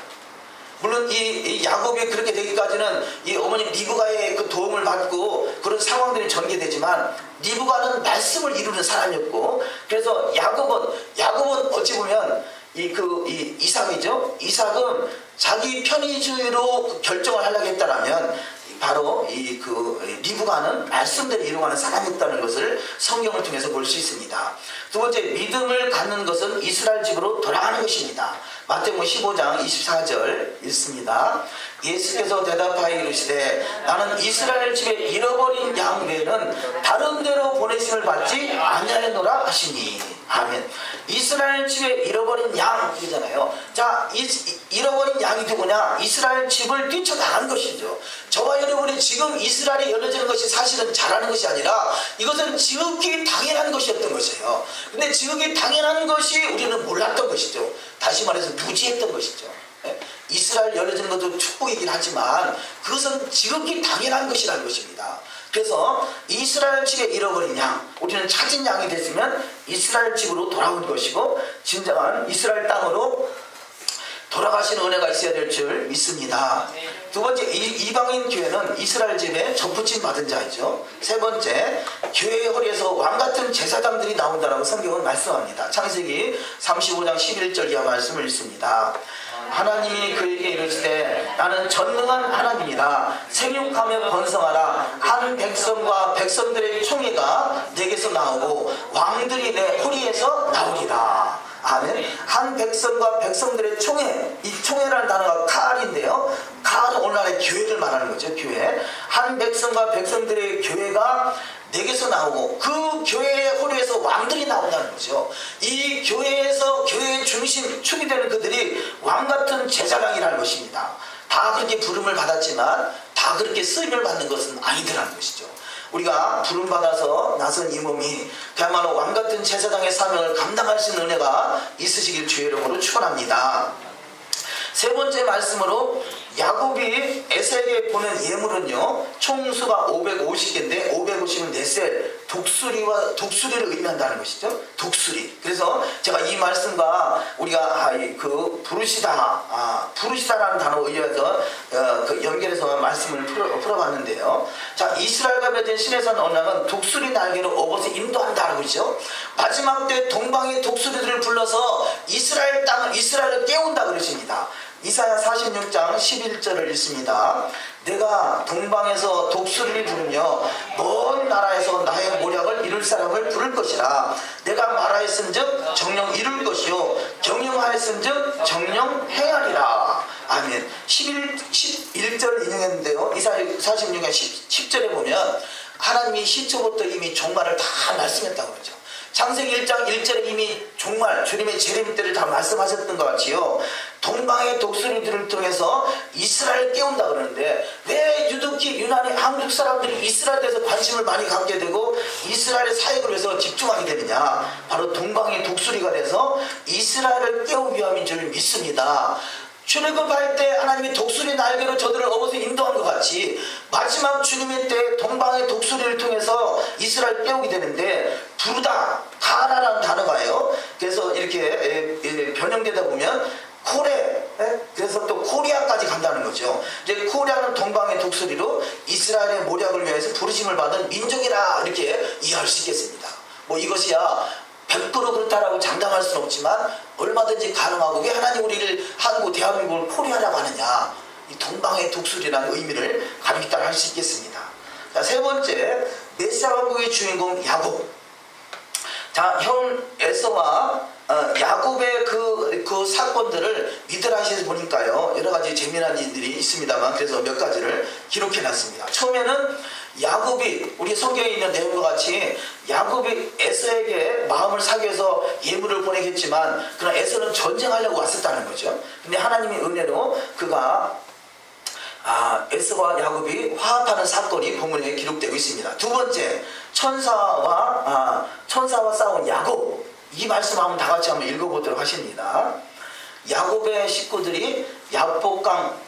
물론 이 야곱이 그렇게 되기까지는 이 어머니 리브가의 그 도움을 받고 그런 상황들이 전개되지만 리브가는 말씀을 이루는 사람이었고 그래서 야곱은 어찌 보면 이삭이죠. 이삭은 자기 편의주의로 결정을 하려고 했다라면 바로 리브가는 말씀대로 이루어가는 사람이었다는 것을 성경을 통해서 볼 수 있습니다. 두 번째, 믿음을 갖는 것은 이스라엘 집으로 돌아가는 것입니다. 마태복음 15장 24절 읽습니다. 예수께서 대답하여 이르시되 나는 이스라엘 집에 잃어버린 양 외에는 다른 데로 보내심을 받지 아니하였노라 하시니. 아멘. 이스라엘 집에 잃어버린 양이잖아요. 자, 잃어버린 양이 누구냐? 이스라엘 집을 뛰쳐나간 것이죠. 저와 여러분이 지금 이스라엘에 열려지는 것이 사실은 잘하는 것이 아니라 이것은 지극히 당연한 것이었던 것이에요. 근데 지극히 당연한 것이 우리는 몰랐던 것이죠. 다시 말해서 무지했던 것이죠. 이스라엘 열려지는 것도 축복이긴 하지만 그것은 지극히 당연한 것이라는 것입니다. 그래서 이스라엘 집에 잃어버린 양, 우리는 찾은 양이 됐으면 이스라엘 집으로 돌아온 것이고 진정한 이스라엘 땅으로 돌아가시는 은혜가 있어야 될 줄 믿습니다. 두 번째, 이방인 교회는 이스라엘 집에 접붙임 받은 자이죠. 세 번째, 교회의 허리에서 왕같은 제사장들이 나온다라고 성경은 말씀합니다. 창세기 35장 11절 이하 말씀을 읽습니다. 하나님이 그에게 이르시되 나는 전능한 하나님이라 생육하며 번성하라. 한 백성과 백성들의 총회가 내게서 나오고 왕들이 내 허리에서 나오리라. 아멘. 한 백성과 백성들의 총회, 이 총회라는 단어가 칼인데요. 칼은 오늘날의 교회를 말하는 거죠. 교회. 한 백성과 백성들의 교회가 내게서 나오고 그 교회의 허리에서 왕들이 나온다는 거죠. 이 교회에서 교회의 중심, 축이 되는 그들이 왕같은 제사장이라는 것입니다. 다 그렇게 부름을 받았지만 다 그렇게 쓰임을 받는 것은 아니더라는 것이죠. 우리가 부름받아서 나선 이 몸이 그야말로 왕같은 제사장의 사명을 감당할 수 있는 은혜가 있으시길 주의 이름으로 축원합니다. 세 번째 말씀으로 야곱이 에서에게 보낸 예물은요, 총수가 550개인데 550은 넷셀, 독수리를 의미한다는 것이죠. 독수리. 그래서 제가 이 말씀과 우리가 부르시다라는 단어에 의해서 연결해서 말씀을 풀어봤는데요. 자, 이스라엘과 맺은 신의 언약은 독수리 날개로 업어서 인도한다는 것이죠. 마지막 때 동방의 독수리들을 불러서 이스라엘을 깨운다 그러십니다. 이사야 46장 11절을 읽습니다. 내가 동방에서 독수리를 부르며 먼 나라에서 나의 모략을 이룰 사람을 부를 것이라. 내가 말하였은즉 정령 이룰 것이요 경영하였은즉 정령 행하리라. 아멘. 11절 인용했는데요. 이사야 46장 10절에 보면 하나님이 시초부터 이미 종말을 다 말씀했다고 그러죠. 창세기 1장 1절에 이미 종말, 주님의 재림 때를 다 말씀하셨던 것 같이요. 동방의 독수리들을 통해서 이스라엘을 깨운다 그러는데 왜 유독히 유난히 한국 사람들이 이스라엘에 대해서 관심을 많이 갖게 되고 이스라엘의 사역을 위해서 집중하게 되느냐? 바로 동방의 독수리가 돼서 이스라엘을 깨우기 위함인 줄 믿습니다. 출애굽할 때 하나님이 독수리 날개로 저들을 업어서 인도한 것 같이 마지막 주님의 때 동방의 독수리를 통해서 이스라엘 깨우게 되는데 부르다, 가라라는 단어가요. 그래서 이렇게 변형되다 보면 코레, 그래서 또 코리아까지 간다는 거죠. 이제 코리아는 동방의 독수리로 이스라엘의 모략을 위해서 부르심을 받은 민족이라 이렇게 이해할 수 있겠습니다. 뭐 이것이야 100% 그렇다라고 장담할 수는 없지만 얼마든지 가능하고 왜 하나님 우리를 한국 대한민국을 코리아라고 하느냐, 이 동방의 독수리라는 의미를 가리키다 할 수 있겠습니다. 자, 세 번째, 메시아 왕국의 주인공 야곱. 자, 형 에서와 야곱의 그 사건들을 미드라시에서 보니까요 여러 가지 재미난 일들이 있습니다만 그래서 몇 가지를 기록해 놨습니다. 처음에는 야곱이 우리 성경에 있는 내용과 같이 야곱이 에서에게 마음을 사귀어서 예물을 보내겠지만 그러나 에서는 전쟁하려고 왔었다는 거죠. 근데 하나님의 은혜로 그가 에서와 야곱이 화합하는 사건이 본문에 기록되고 있습니다. 두 번째, 천사와 싸운 야곱. 이 말씀 한번 다 같이 한번 읽어보도록 하십니다. 야곱의 식구들이 야복강,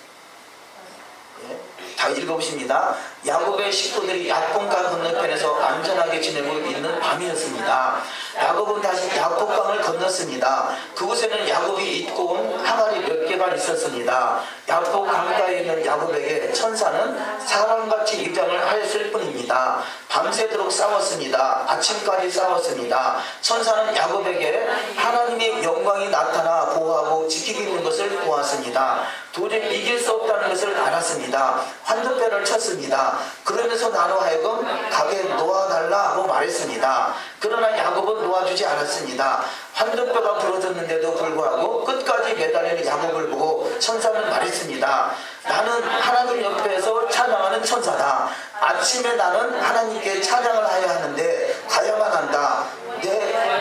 다 읽어보십니다. 야곱의 식구들이 야복강 건너편에서 안전하게 지내고 있는 밤이었습니다. 야곱은 다시 야복강을 건넜습니다. 그곳에는 야곱이 입고 온 항아리 몇 개가 있었습니다. 야복 강가에 있는 야곱에게 천사는 사람같이 입장을 하였을 뿐입니다. 밤새도록 싸웠습니다. 아침까지 싸웠습니다. 천사는 야곱에게 하나님의 영광이 나타나 보호하고 지키고 있는 것을 보았습니다. 도저히 이길 수 없다는 것을 알았습니다. 환도뼈를 쳤습니다. 그러면서 나로 하여금 가게 놓아달라고 말했습니다. 그러나 야곱은 놓아주지 않았습니다. 환도뼈가 부러졌는데도 불구하고 끝까지 매달리는 야곱을 보고 천사는 말했습니다. 나는 하나님 옆에서 찬양하는 천사다. 아침에 나는 하나님께 찬양을 하여야 하는데 가야만 한다.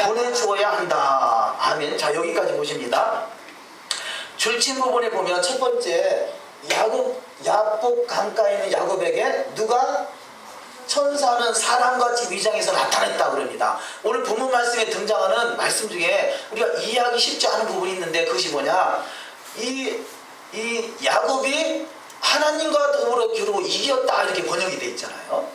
보내주어야 한다. 아멘. 자, 여기까지 보십니다. 줄친 부분에 보면 첫 번째, 야복 강가에 있는 야곱에게 누가? 천사는 사람같이 위장해서 나타냈다 그럽니다. 오늘 본문 말씀에 등장하는 말씀 중에 우리가 이해하기 쉽지 않은 부분이 있는데 그것이 뭐냐? 이 야곱이 하나님과 더불어 겨루고 이겼다 이렇게 번역이 돼 있잖아요.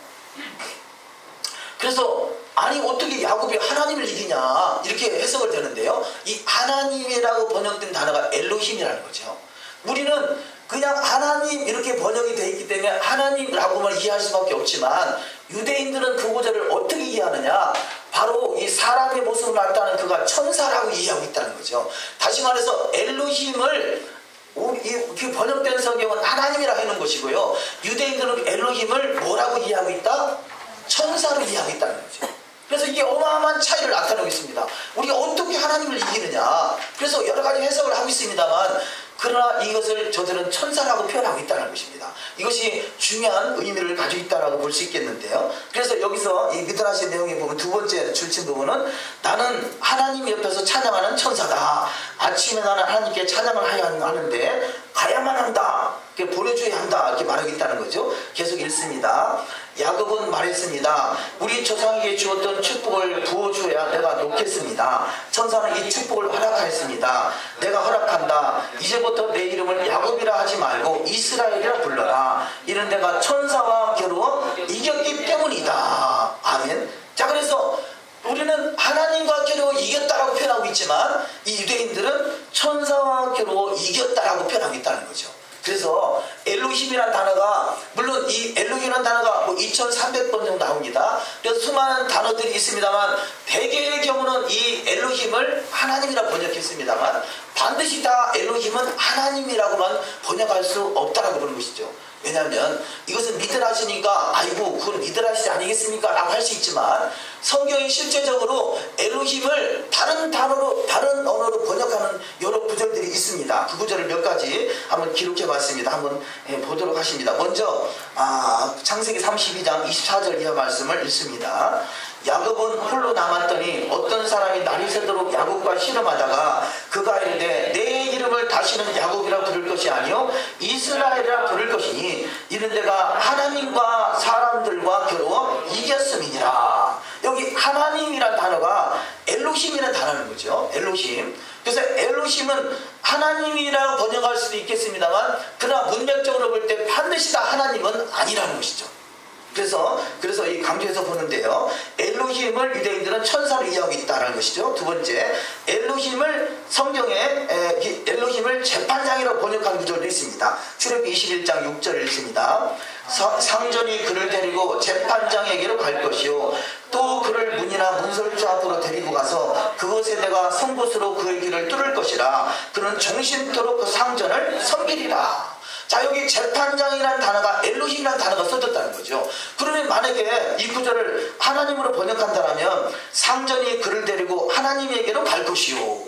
그래서 아니 어떻게 야곱이 하나님을 이기냐 이렇게 해석을 되는데요. 이 하나님이라고 번역된 단어가 엘로힘이라는 거죠. 우리는 그냥 하나님 이렇게 번역이 되어 있기 때문에 하나님이라고만 이해할 수밖에 없지만 유대인들은 그 구절을 어떻게 이해하느냐, 바로 이 사람의 모습을 나타내는 그가 천사라고 이해하고 있다는 거죠. 다시 말해서 엘로힘을 그 번역된 성경은 하나님이라 하는 것이고요, 유대인들은 엘로힘을 뭐라고 이해하고 있다? 천사로 이해하고 있다는 거죠. 그래서 이게 어마어마한 차이를 나타내고 있습니다. 우리가 어떻게 하나님을 이기느냐, 그래서 여러 가지 해석을 하고 있습니다만, 그러나 이것을 저들은 천사라고 표현하고 있다는 것입니다. 이것이 중요한 의미를 가지고 있다고 볼 수 있겠는데요. 그래서 여기서 이 미드라시 내용에 보면 두 번째 줄친 부분은 나는 하나님 옆에서 찬양하는 천사다. 아침에 나는 하나님께 찬양을 해야 하는데 가야만 한다. 보내줘야 한다. 이렇게 말하고 있다는 거죠. 계속 읽습니다. 야곱은 말했습니다. 우리 조상에게 주었던 축복을 부어줘야 내가 놓겠습니다. 천사는 이 축복을 허락하였습니다. 내가 허락한다. 이제부터 내 이름을 야곱이라 하지 말고 이스라엘이라 불러라. 이는 내가 천사와 겨루어 이겼기 때문이다. 아멘. 자, 그래서 우리는 하나님과 겨루어 이겼다라고 표현하고 있지만 이 유대인들은 천사와 겨루어 이겼다라고 표현하고 있다는 거죠. 그래서 엘로힘이라는 단어가, 물론 이 엘로힘이라는 단어가 2300번 정도 나옵니다. 그래서 수많은 단어들이 있습니다만 대개의 경우는 이 엘로힘을 하나님이라 번역했습니다만 반드시 다 엘로힘은 하나님이라고만 번역할 수 없다라고 그러는 것이죠. 왜냐하면 이것은 미드라시니까 아이고 그건 미드라시 아니겠습니까? 라고 할 수 있지만 성경이 실제적으로 엘로힘을 다른 단어로, 다른 언어로 번역하는 여러 구절들이 있습니다. 그 구절을 몇 가지 한번 기록해 봤습니다. 한번 보도록 하십니다. 먼저 창세기 32장 24절 이하 말씀을 읽습니다. 야곱은 홀로 남았더니 어떤 사람이 날이 새도록 야곱과 씨름하다가 그가 이르되 내 이름을 다시는 야곱이라 부를 것이 아니요 이스라엘이라 부를 것이니 이는 내가 하나님과 사람들과 겨루어 이겼음이니라. 여기 하나님이란 단어가 엘로힘이라는 단어는 거죠. 엘로힘. 그래서 엘로힘은 하나님이라고 번역할 수도 있겠습니다만 그러나 문맥적으로 볼 때 반드시 다 하나님은 아니라는 것이죠. 그래서 이 강조해서 보는데요. 엘로힘을 유대인들은 천사로 이해하고 있다는 것이죠. 두 번째, 엘로힘을 성경에 엘로힘을 재판장이라고 번역한 구절도 있습니다. 출애굽기 21장 6절을 읽습니다. 상전이 그를 데리고 재판장에게로 갈 것이요 또 그를 문이나 문설주 앞으로 데리고 가서 그곳에 내가 송곳으로 그의 길을 뚫을 것이라. 그는 종신토록 그 상전을 섬기리라. 자, 여기 재판장이라는 단어가 엘로힘이라는 단어가 써졌다는 거죠. 그러면 만약에 이 구절을 하나님으로 번역한다면 상전이 그를 데리고 하나님에게로 갈 것이요.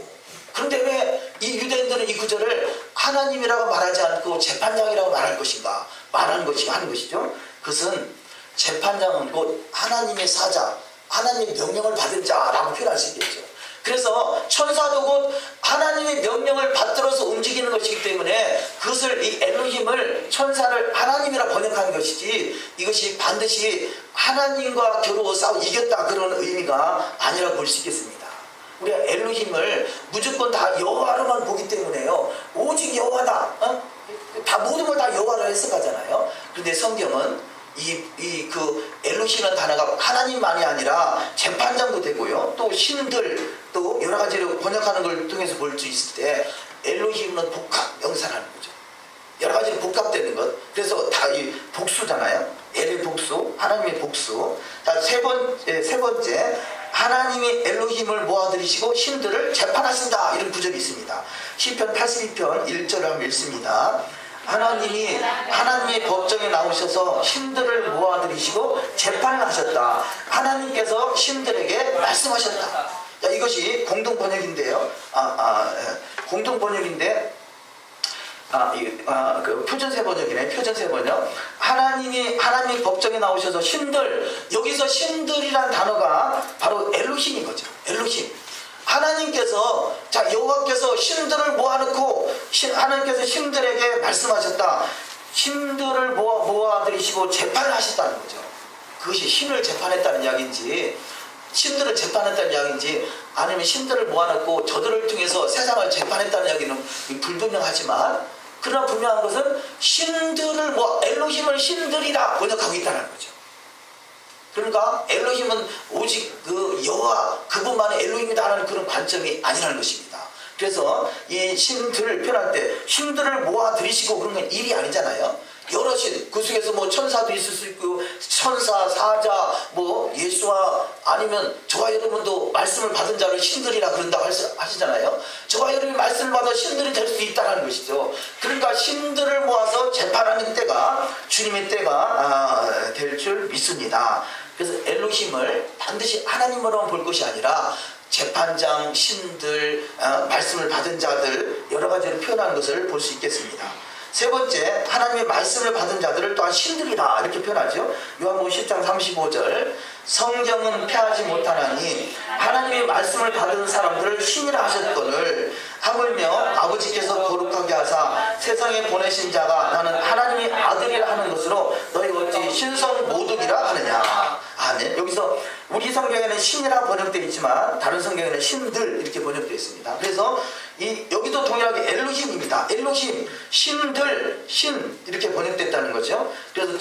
그런데 왜 이 유대인들은 이 구절을 하나님이라고 말하지 않고 재판장이라고 말할 것인가? 말하는 것이 하는 것이죠. 그것은 재판장은 곧 하나님의 사자, 하나님의 명령을 받은 자라고 표현할 수 있겠죠. 그래서 천사도 곧 하나님의 명령을 받들어서 움직이는 것이기 때문에 그것을 이 엘로힘을 천사를 하나님이라 번역하는 것이지 이것이 반드시 하나님과 겨루어 싸워 이겼다 그런 의미가 아니라고 볼 수 있겠습니다. 우리가 엘로힘을 무조건 다 여호와로만 보기 때문에요. 오직 여호와다. 다 모든 걸 다 여호와로 해석하잖아요. 그런데 성경은 그 엘로힘이라는 단어가 하나님만이 아니라 재판장도 되고요. 또 신들 또 여러 가지로 번역하는 걸 통해서 볼 수 있을 때 엘로힘은 복합 명사라는 거죠. 여러 가지로 복합되는 것. 그래서 다 이 복수잖아요. 엘의 복수, 하나님의 복수. 자, 세 번째 하나님이 엘로힘을 모아들이시고 신들을 재판하신다. 이런 구절이 있습니다. 시편 82편 1절을 한번 읽습니다. 하나님이 하나님의 법정에 나오셔서 신들을 모아들이시고 재판을 하셨다. 하나님께서 신들에게 말씀하셨다. 자, 이것이 공동 번역인데요. 공동 번역인데 그 표준세 번역이네. 표준세 번역. 하나님의 법정에 나오셔서 신들, 여기서 신들이란 단어가 바로 엘로힘인 거죠. 엘로힘. 하나님께서, 자, 여호와께서 신들을 모아놓고 하나님께서 신들에게 말씀하셨다. 신들을 모아들이시고 재판을 하셨다는 거죠. 그것이 신을 재판했다는 이야기인지 신들을 재판했다는 이야기인지 아니면 신들을 모아놓고 저들을 통해서 세상을 재판했다는 이야기는 불분명하지만 그러나 분명한 것은 신들을 엘로힘을 신들이라 번역하고 있다는 거죠. 그러니까 엘로힘은 오직 그 여호와 그분만의 엘로힘이다라는 그런 관점이 아니라는 것입니다. 그래서 이 신들을 표현할 때 신들을 모아 들이시고 그런 건 일이 아니잖아요. 여러 신, 그 속에서 뭐 천사도 있을 수 있고 천사, 사자, 뭐 예수와 아니면 저와 여러분도 말씀을 받은 자를 신들이라 그런다고 하시잖아요. 저와 여러분이 말씀을 받아 신들이 될 수 있다는 것이죠. 그러니까 신들을 모아서 재판하는 때가 주님의 때가 될 줄 믿습니다. 그래서 엘로힘을 반드시 하나님으로만 볼 것이 아니라 재판장, 신들, 말씀을 받은 자들 여러 가지로 표현하는 것을 볼 수 있겠습니다. 세 번째, 하나님의 말씀을 받은 자들을 또한 신들이다 이렇게 표현하죠. 요한복음 10장 35절 성경은 패하지 못하나니 하나님의 말씀을 받은 사람들을 신이라 하셨거늘 하물며 아버지께서 거룩하게 하사 세상에 보내신 자가 나는 하나님의 아들이라 하는 것으로 너희가 어찌 신성 모독이라 하느냐. 아멘. 여기서 우리 성경에는 신이라 번역되어 있지만 다른 성경에는 신들 이렇게 번역되어 있습니다. 그래서 여기도 동일하게 엘로힘입니다. 엘로힘, 신들, 신 이렇게 번역됐다는 거죠. 그래서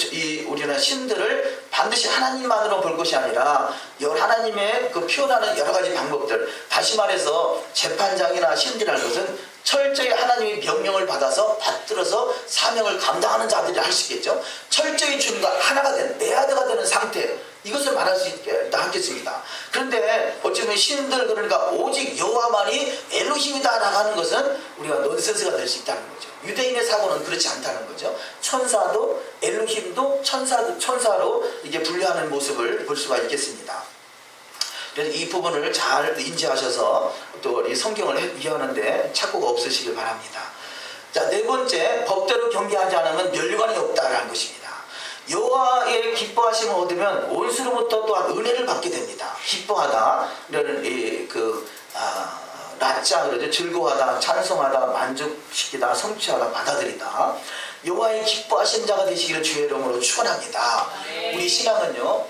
우리는 신들을 반드시 하나님만으로 볼 것이 아니라 하나님의 그 표현하는 여러 가지 방법들, 다시 말해서 재판장이나 신들이라는 것은 철저히 하나님의 명령을 받아서 받들어서 사명을 감당하는 자들이 할 수 있겠죠. 철저히 주님과 하나가 된 메아드가 되는 상태, 이것을 말할 수 있겠습니다. 그런데 어쩌면 신들, 그러니까 오직 여호와만이 엘로힘이다라고 하는 것은 우리가 넌센스가 될 수 있다는 거죠. 유대인의 사고는 그렇지 않다는 거죠. 천사도 엘로힘도 천사로 이게 분류하는 모습을 볼 수가 있겠습니다. 그래서 이 부분을 잘 인지하셔서 또 이 성경을 이해하는데 착오가 없으시길 바랍니다. 자, 네 번째, 법대로 경계하지 않으면 멸관이 없다라는 것입니다. 여호와의 기뻐하심을 얻으면 원수로부터 또한 은혜를 받게 됩니다. 기뻐하다, 라짜 그러죠. 즐거워하다, 찬송하다, 만족시키다, 성취하다, 받아들이다. 여호와의 기뻐하신 자가 되시기를 주의 이름으로 축원합니다. 우리 신앙은요,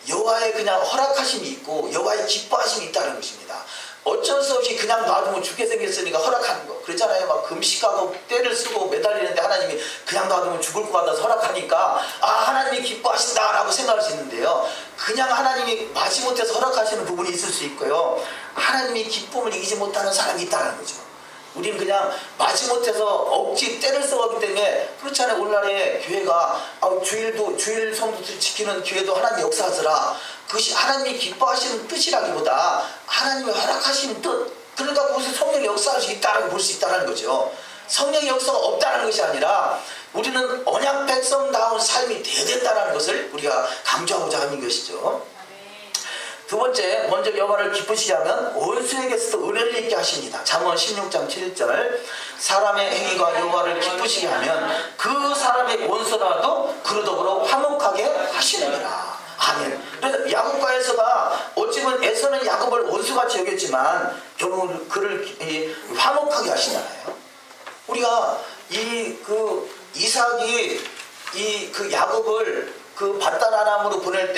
여호와의 그냥 허락하심이 있고 여호와의 기뻐하심이 있다는 것입니다. 어쩔 수 없이 그냥 놔두면 죽게 생겼으니까 허락하는 거. 그렇잖아요. 막 금식하고 때를 쓰고 매달리는데 하나님이 그냥 놔두면 죽을 것 같아서 허락하니까 하나님이 기뻐하신다라고 생각할 수 있는데요. 그냥 하나님이 마지못해서 허락하시는 부분이 있을 수 있고요. 하나님이 기쁨을 이기지 못하는 사람이 있다는 거죠. 우리는 그냥 마지못해서 억지 때를 써가기 때문에 그렇잖아요. 오늘날에 교회가 주일 성도들 지키는 교회도 하나님 역사하더라. 그것이 하나님이 기뻐하시는 뜻이라기보다 하나님이 허락하시는 뜻, 그러니까 그것을 성령의 역사할 수 있다라고 볼 수 있다는 거죠. 성령의 역사가 없다는 것이 아니라 우리는 언약 백성다운 삶이 돼야 된다는 것을 우리가 강조하고자 하는 것이죠. 두 번째, 먼저 여호와를 기쁘시게 하면 원수에게서도 은혜를 입게 하십니다. 잠언 16장 7절 사람의 행위가 여호와를 기쁘시게 하면 그 사람의 원수라도 그로 더불어 화목하게 하시느니라. 아멘. 그래서 야곱과에서가 어찌보면 에서는 야곱을 원수같이 여겼지만 결국은 그를 화목하게 하시잖아요. 우리가 이삭이 그 야곱을 그 밧단 아람으로 보낼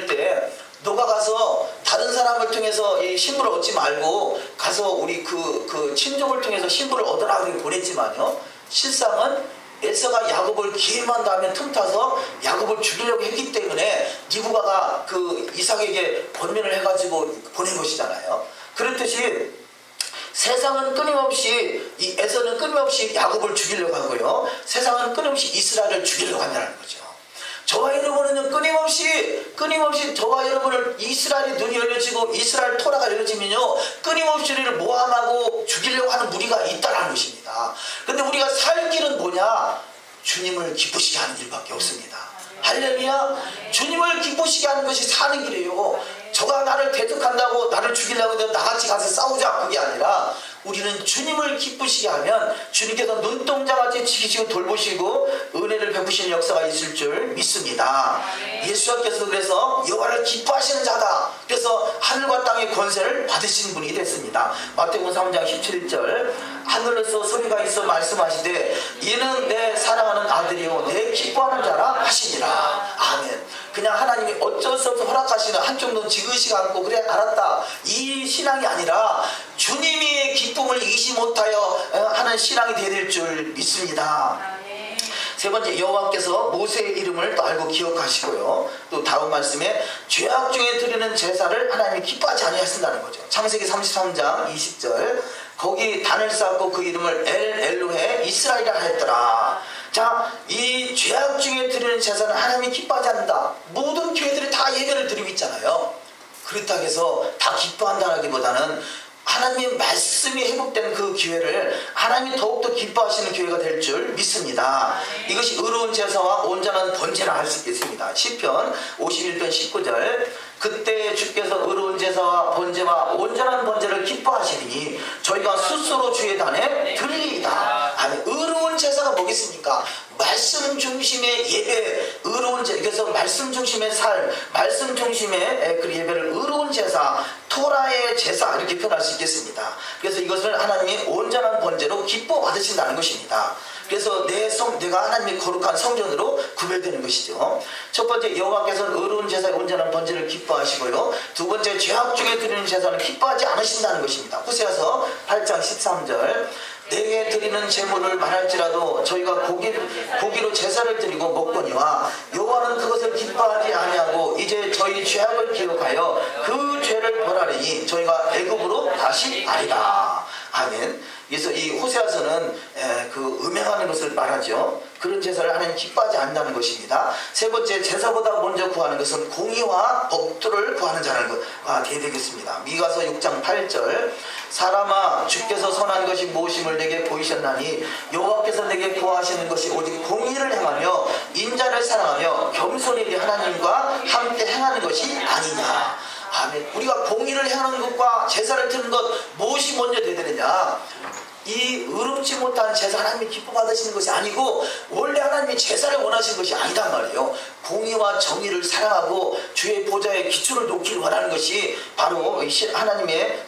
때 너가 가서 다른 사람을 통해서 이 신부를 얻지 말고 가서 우리 그 친족을 통해서 신부를 얻으라 그렇게 보냈지만요, 실상은 에서가 야곱을 기회만 닿으면 틈타서 야곱을 죽이려고 했기 때문에 리브가가 그 이삭에게 번면을 해가지고 보낸 것이잖아요. 그렇듯이 세상은 끊임없이 에서는 끊임없이 야곱을 죽이려고 하고요, 세상은 끊임없이 이스라엘을 죽이려고 한다는 거죠. 저와 여러분은 끊임없이 저와 여러분을 이스라엘의 눈이 열려지고 이스라엘 토라가 열려지면요, 끊임없이 우리를 모함하고 죽이려고 하는 무리가 있다는 것입니다. 그런데 우리가 살 길은 뭐냐? 주님을 기쁘시게 하는 일밖에 없습니다. 할렐루야. 주님을 기쁘시게 하는 것이 사는 길이에요. 저가 나를 대적한다고 나를 죽이려고 해도 나같이 가서 싸우자, 그게 아니라 우리는 주님을 기쁘시게 하면 주님께서 눈동자같이 지키시고 돌보시고 은혜를 베푸시는 역사가 있을 줄 믿습니다. 예수께서 그래서 여호와를 기뻐하시는 자다. 그래서 하늘과 땅의 권세를 받으신 분이 됐습니다. 마태복음 3장 17절 하늘에서 소리가 있어 말씀하시되 이는 내 사랑하는 아들이요 내 기뻐하는 자라 하시니라. 아멘. 그냥 하나님이 어쩔 수 없어 허락하시는 한쪽 눈 지그시 감고 그래 알았다, 이 신앙이 아니라 주님이 기쁨을 이기지 못하여 하는 신앙이 되어야 될 줄 믿습니다. 세 번째, 여호와께서 모세의 이름을 또 알고 기억하시고요. 또 다음 말씀에 죄악 중에 드리는 제사를 하나님이 기뻐하지 아니하신다는 거죠. 창세기 33장 20절, 거기 단을 쌓고 그 이름을 엘로헤 이스라엘이라 했더라. 자, 이 죄악 중에 드리는 제사는 하나님이 기뻐하지 않는다. 모든 교회들이 다 예배를 드리고 있잖아요. 그렇다고 해서 다 기뻐한다기보다는 하나님의 말씀이 회복된 그 기회를 하나님이 더욱더 기뻐하시는 기회가 될 줄 믿습니다. 이것이 의로운 제사와 온전한 번제라 할 수 있겠습니다. 시편 51편 19절, 그때 주께서 의로운 제사와 번제와 온전한 번제를 기뻐하시니 저희가 스스로 주의 단에 드리리이다. 아니, 의로운 제사가 뭐겠습니까? 말씀 중심의 예배, 의로운 제사, 그래서 말씀 중심의 삶, 말씀 중심의 그 예배를 의로운 제사, 토라의 제사, 이렇게 표현할 수 있겠습니다. 그래서 이것을 하나님이 온전한 번제로 기뻐 받으신다는 것입니다. 그래서 내가 하나님의 거룩한 성전으로 구별되는 것이죠. 첫 번째, 여호와께서는 의로운 제사의 온전한 번제를 기뻐하시고요. 두 번째, 죄악 중에 드리는 제사는 기뻐하지 않으신다는 것입니다. 호세아서 8장 13절, 내게 드리는 제물을 말할지라도 저희가 고기로 제사를 드리고 먹거니와 여호와는 그것을 기뻐하지 아니하고 이제 저희 죄악을 기억하여 그 죄를 벌하리니 저희가 애굽으로 다시 가리라. 아멘. 그래서 이 호세아서는 그 음행하는 것을 말하죠. 그런 제사를 하나님 기뻐하지 않는다는 것입니다. 세 번째, 제사보다 먼저 구하는 것은 공의와 법도를 구하는 자가 되겠습니다. 미가서 6장 8절, 사람아 주께서 선한 것이 무엇임을 내게 보이셨나니 여호와께서 내게 구하시는 것이 오직 공의를 행하며 인자를 사랑하며 겸손히 하나님과 함께 행하는 것이 아니냐. 아멘. 우리가 공의를 행하는 것과 제사를 드리는 것, 무엇이 먼저 되느냐? 이 의롭지 못한 제사 하나님이 기뻐 받으시는 것이 아니고 원래 하나님이 제사를 원하시는 것이 아니단 말이에요. 공의와 정의를 사랑하고 주의 보좌의 기초를 놓기를 원하는 것이 바로 하나님의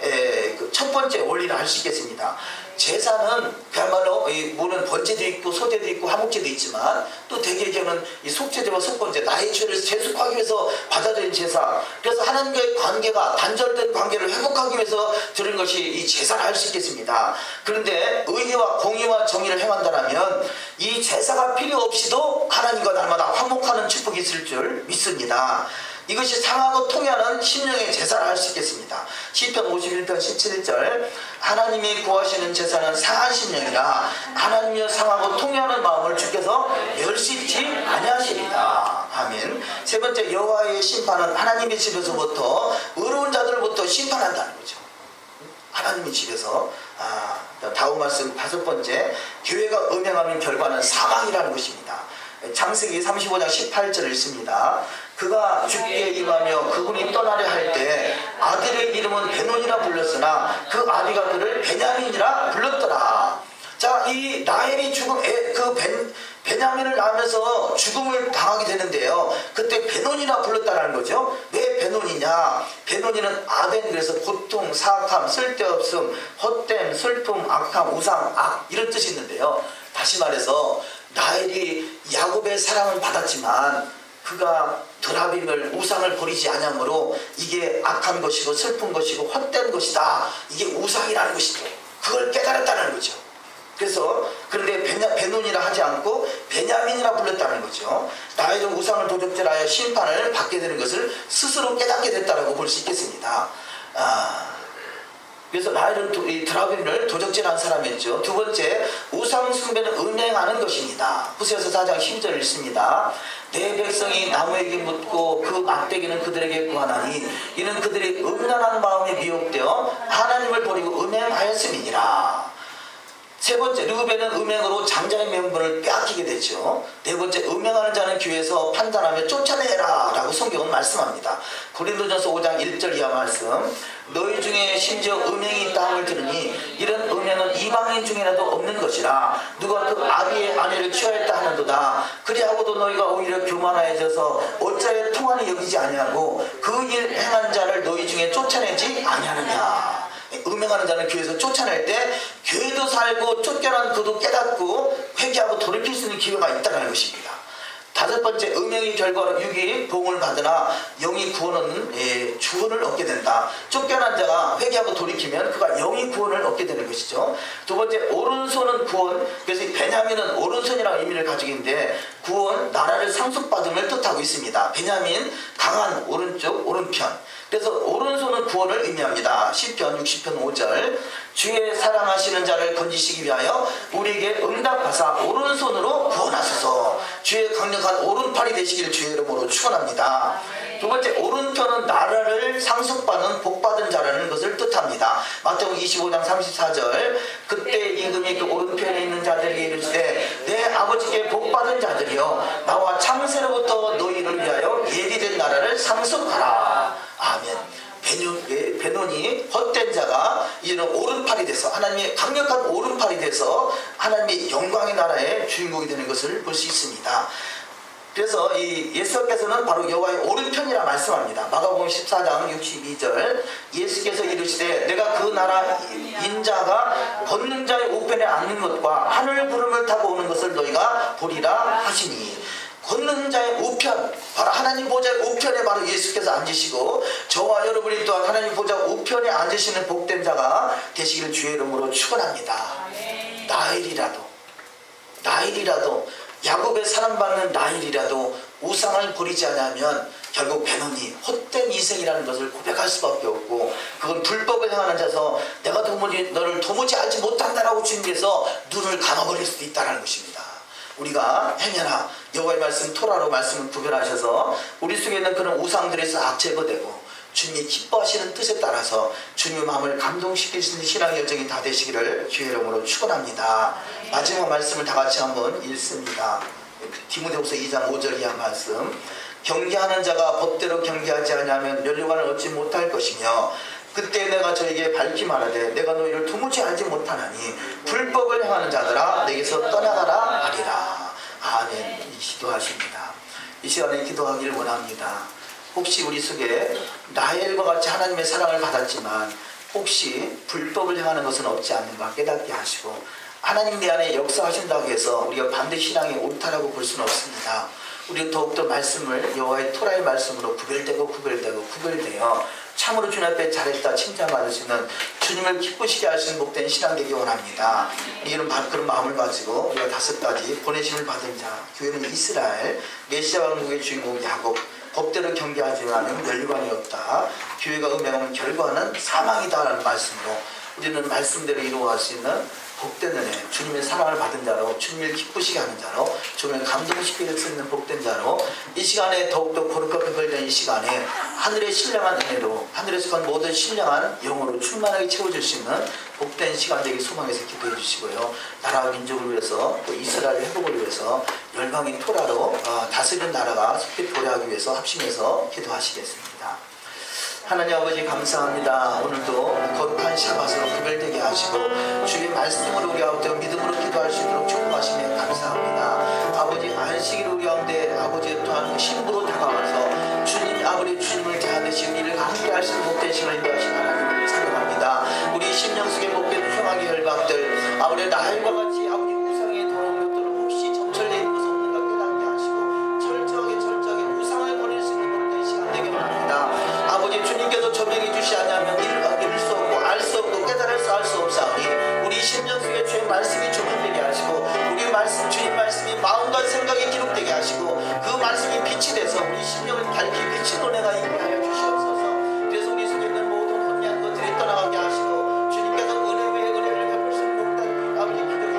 첫 번째 원리라 할 수 있겠습니다. 제사는 그야말로 물론 번제도 있고 소제도 있고 화목제도 있지만 또 대개는 이 속죄제와 속건제, 나의 죄를 제속하기 위해서 받아들인 제사, 그래서 하나님과의 관계가 단절된 관계를 회복하기 위해서 드린 것이 이 제사라 할 수 있겠습니다. 그런데 의와 공의와 정의를 행한다면 이 제사가 필요 없이도 하나님과 날마다 화목하는 축복이 있을 줄 믿습니다. 이것이 상하고 통하는 심령의 제사라 할 수 있겠습니다. 시편 51편 17절, 하나님이 구하시는 제사는 상한 심령이라 하나님이여 상하고 통하는 마음을 주께서 멸시치 아니하시리다. 아멘. 세 번째, 여호와의 심판은 하나님의 집에서부터 의로운 자들부터 심판한다는 거죠. 하나님의 집에서. 다음 말씀 다섯 번째, 교회가 음행하는 결과는 사망이라는 것입니다. 창세기 35장 18절을 읽습니다. 그가 죽게 임하며 그분이 떠나려 할 때 아들의 이름은 베논이라 불렀으나 그 아비가 그를 베냐민이라 불렀더라. 자, 이 라헬이 베냐민을 낳으면서 죽음을 당하게 되는데요. 그때 베논이라 불렀다는 거죠. 왜 베논이냐? 베논이는 아벤, 그래서 고통, 사악함, 쓸데없음, 헛됨, 슬픔, 악함, 우상, 악, 이런 뜻이 있는데요. 다시 말해서 라헬이 야곱의 사랑을 받았지만 그가 드라빔을, 우상을 버리지 않으므로 이게 악한 것이고 슬픈 것이고 헛된 것이다, 이게 우상이라는 것이죠. 그걸 깨달았다는 거죠. 그래서 그런데 베논이라 하지 않고 베냐민이라 불렀다는 거죠. 라헬은 우상을 도적질하여 심판을 받게 되는 것을 스스로 깨닫게 됐다고 볼 수 있겠습니다. 그래서 라헬은 드라빔을 도적질한 사람이었죠. 두 번째, 우상 숭배는 음행하는 것입니다. 호세아서 4장 12절 읽습니다. 내 백성이 나무에게 묻고 그 막대기는 그들에게 구하나니 이는 그들이 음란한 마음에 미혹되어 하나님을 버리고 음행하였음이니라. 세 번째, 르우벤은 음행으로 장자의 명분을 빼앗기게 되죠. 네 번째, 음행하는 자는 교회에서 판단하며 쫓아내라 라고 성경은 말씀합니다. 고린도전서 5장 1절 이하 말씀, 너희 중에 심지어 음행이 있다 함을 들으니 이런 음행은 이방인 중에라도 없는 것이라 누가 그 아비의 아내를 취하였다 하는도다. 그리하고도 너희가 오히려 교만하여져서 어찌하여 통하니 여기지 아니하고 그 일 행한 자를 너희 중에 쫓아내지 아니하느냐. 음행하는 자는 교회에서 쫓아낼 때 교회도 살고 쫓겨난 그도 깨닫고 회개하고 돌이킬 수 있는 기회가 있다는 것입니다. 5번째 음행의 결과로 육이 보응을 받으나 영의 구원은 주원을 얻게 된다. 쫓겨난 자가 회개하고 돌이키면 그가 영의 구원을 얻게 되는 것이죠. 2번째 오른손은 구원. 그래서 베냐민은 오른손이라는 의미를 가지고 있는데 구원, 나라를 상속받음을 뜻하고 있습니다. 베냐민 강한 오른쪽 오른편. 그래서 오른손은 구원을 의미합니다. 시편 60편 5절 주의 사랑하시는 자를 건지시기 위하여 우리에게 응답하사 오른손으로 구원하소서. 주의 강력한 오른팔이 되시기를 주의 이름으로 축원합니다. 2번째 오른편은 나라를 상속받는 복받은 자라는 것을 뜻합니다. 마태복음 25장 34절 그때 임금이 그 오른편에 있는 자들에게 이르시되 내 아버지께 복받은 자들이여 나와 창세로부터 너희를 위하여 예비된 나라를 상속하라. 아멘. 베논이 헛된 자가 이제는 오른팔이 돼서 하나님의 강력한 오른팔이 돼서 하나님의 영광의 나라의 주인공이 되는 것을 볼 수 있습니다. 그래서 이 예수께서는 바로 여호와의 오른편이라 말씀합니다. 마가복음 14장 62절 예수께서 이르시되 내가 그 나라 인자가 걷는 자의 우편에 앉는 것과 하늘 구름을 타고 오는 것을 너희가 보리라 하시니 걷는 자의 우편, 바로 하나님 보좌의 우편에 바로 예수께서 앉으시고 저와 여러분이 또한 하나님 보좌 우편에 앉으시는 복된 자가 되시기를 주의 이름으로 축원합니다. 나일이라도 야곱의 사랑받는 나일이라도 우상을 버리지 않으면 결국 베논이 헛된 인생이라는 것을 고백할 수밖에 없고 그건 불법을 행하는 자서 내가 너를 도무지 알지 못한다라고 주님께서 눈을 감아버릴 수도 있다는 것입니다. 우리가 행여나 여호와의 말씀 토라로 말씀을 구별하셔서 우리 속에 있는 그런 우상들이 싹 제거되고 주님이 기뻐하시는 뜻에 따라서 주님의 마음을 감동시킬 수 있는 신앙의 여정이 다 되시기를 주의 이름으로 축원합니다. 마지막 말씀을 다 같이 한번 읽습니다. 디모데후서 2장 5절 이하 말씀 경계하는 자가 법대로 경계하지 않으면 면류관을 얻지 못할 것이며 그때 내가 저에게 밝히 말하되 내가 너희를 도무지 알지 못하나니 불법을 행하는 자들아 내게서 떠나가라 하리라. 아멘. 기도하십니다. 이 시간에 기도하기를 원합니다. 혹시 우리 속에 나엘과 같이 하나님의 사랑을 받았지만 혹시 불법을 행하는 것은 없지 않는가 깨닫게 하시고 하나님 내 안에 역사하신다고 해서 우리가 반드시 신앙이 옳다라고 볼 수는 없습니다. 우리는 더욱더 말씀을 여호와의 토라의 말씀으로 구별되어 참으로 주님 앞에 잘했다 칭찬받을 수 있는 주님을 기쁘시게 하시는 복된 신앙 되기 원합니다. 이런 그런 마음을 가지고 우리가 5가지 보내심을 받은 자 교회는 이스라엘 메시아 왕국의 주인공 야곱 법대로 경계하지 않으면 멸류관이 없다. 교회가 음행하면 결과는 사망이다라는 말씀으로 우리는 말씀대로 이루어갈 수 있는 복된 은혜, 주님의 사랑을 받은 자로 주님을 기쁘시게 하는 자로 주님을 감동시킬 수 있는 복된 자로 이 시간에 더욱더 거룩하게 걸린 이 시간에 하늘의 신령한 은혜로 하늘에서 간 모든 신령한 영으로 충만하게 채워질 수 있는 복된 시간 되기 소망해서 기도해 주시고요. 나라와 민족을 위해서 또 이스라엘 회복을 위해서 열방의 토라로 다스리는 나라가 속히 도래하기 위해서 합심해서 기도하시겠습니다. 하나님 아버지 감사합니다. 오늘도 거룩한 샤밧으로 구별되게 하시고 주의 말씀으로 우리 가운데 믿음으로 기도할 수 있도록 축복하시면 감사합니다. 아버지 안식일 우리 가운데 아버지 또한 신부로 다가와서 주님 아버지 주님을 대하듯이 우리를 함께 하시는 복된 시간을 인도하신 하나님을 찬양합니다. 우리 심령 속에 복된 평화의 열방들 아버지 나일과 같이 아버지 우상에 더러운 것들을 혹시 점철되어 있는 것은 없는가 깨닫게 하시고 철저하게 우상을 버릴 수 있는 복된 시간 되게 바랍니다. 아버지 주님께서 조명해 주시 않으면 이룰 수 없고 알 수 없고 깨달을 수 알 수 없사오니 우리 심령 속에 주의 말씀이 조명되게 하시고 우리 말씀 주님 말씀이 마음과 생각에 기록되게 하시고 그 말씀이 빛이 돼서 우리 심령을 밝히 빛이 도내가 있게 하여 주시옵소서. 그래서 우리 속에 있는 모든 혼미한 것들이 떠나가게 하시고 주님께서 은혜 위에 은혜를 베풀 수 있는 복된 아버지 기도를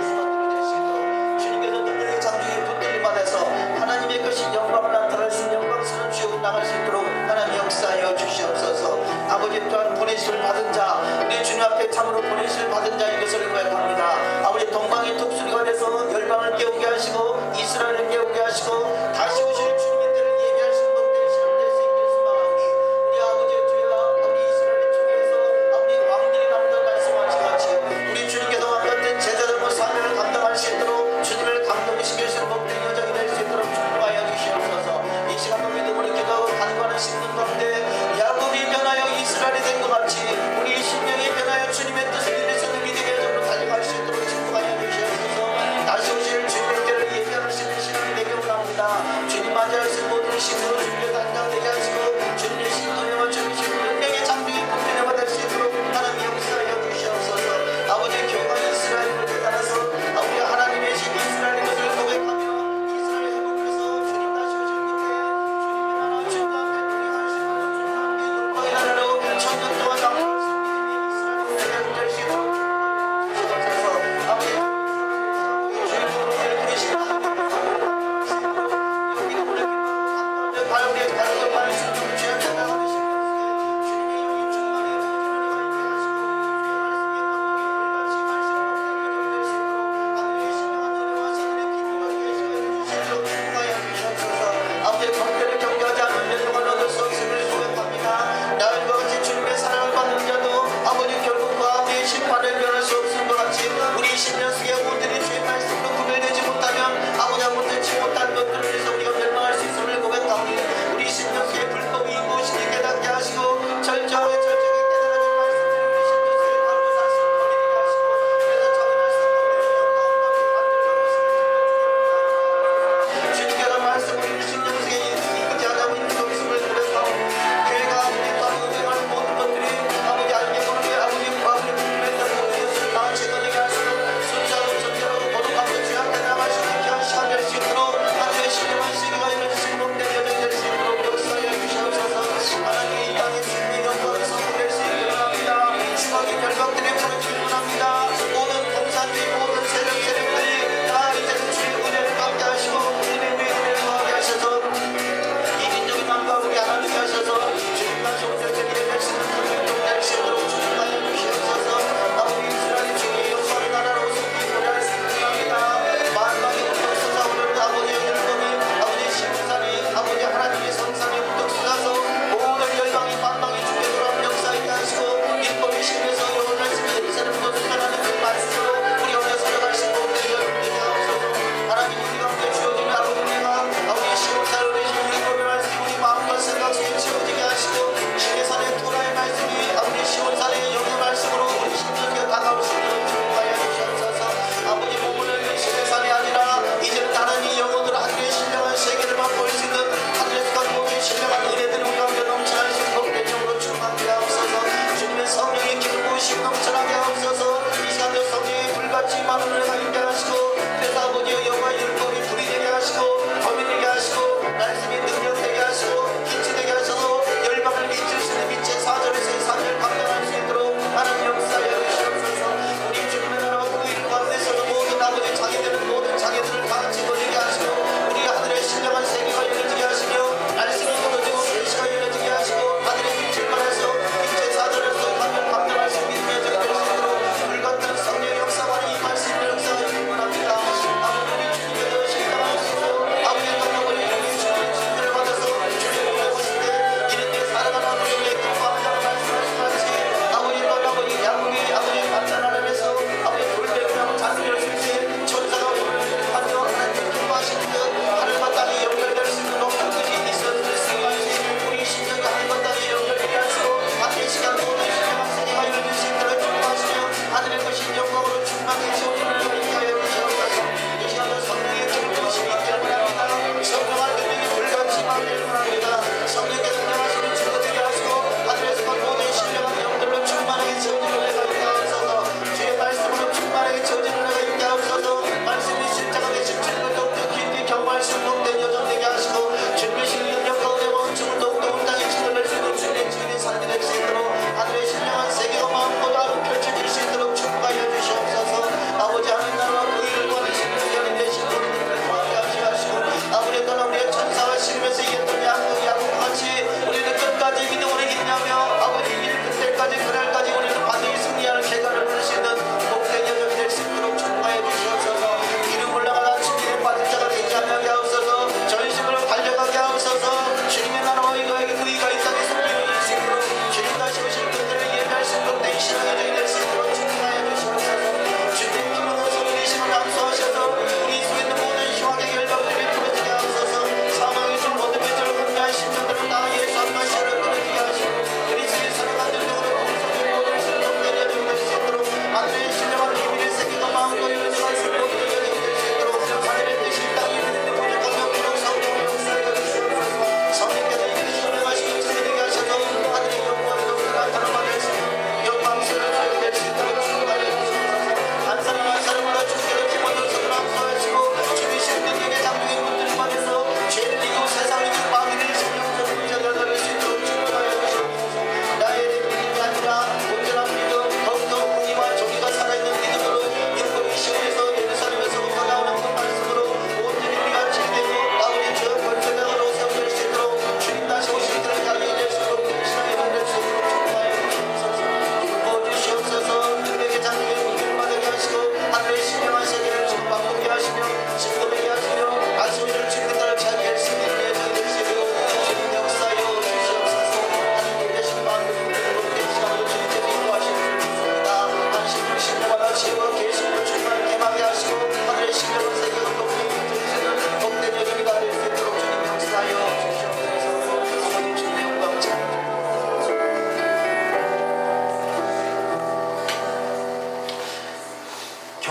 불같은 성령의 역사만이 이 말씀을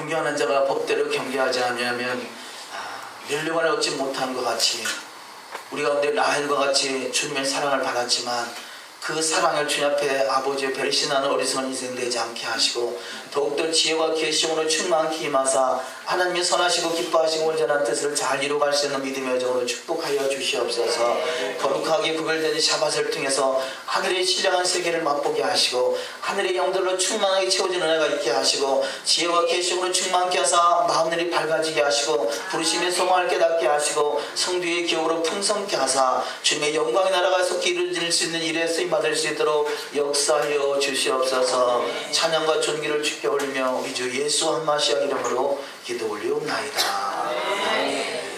경계하는 자가 법대로 경계하지 않으면 멸류관을 얻지 못한 것 같이 우리 가운데 라헬과 같이 주님의 사랑을 받았지만 그 사랑을 주님 앞에 아버지의 배신하는 어리석은 인생 되지 않게 하시고 더욱더 지혜와 계시음으로 충만케 임하사 하나님이 선하시고 기뻐하시고 온전한 뜻을 잘 이루어갈 수 있는 믿음의 여정으로 축복하여 주시옵소서. 거룩하게 구별된 샤밧을 통해서 하늘의 신령한 세계를 맛보게 하시고 하늘의 영들로 충만하게 채워지는 은혜가 있게 하시고 지혜와 계시음으로 충만케 하사 마음들이 밝아지게 하시고 부르심의 소망을 깨닫게 하시고 성도의 기업으로 풍성케 하사 주님의 영광의 나라가 속히 이루어질 수 있는 일에 쓰임받을 수 있도록 역사하여 주시옵소서. 찬양과 존귀를 주께 올리며 우리 주 예수 한마시아 이름으로 기도 올리옵나이다. 아멘.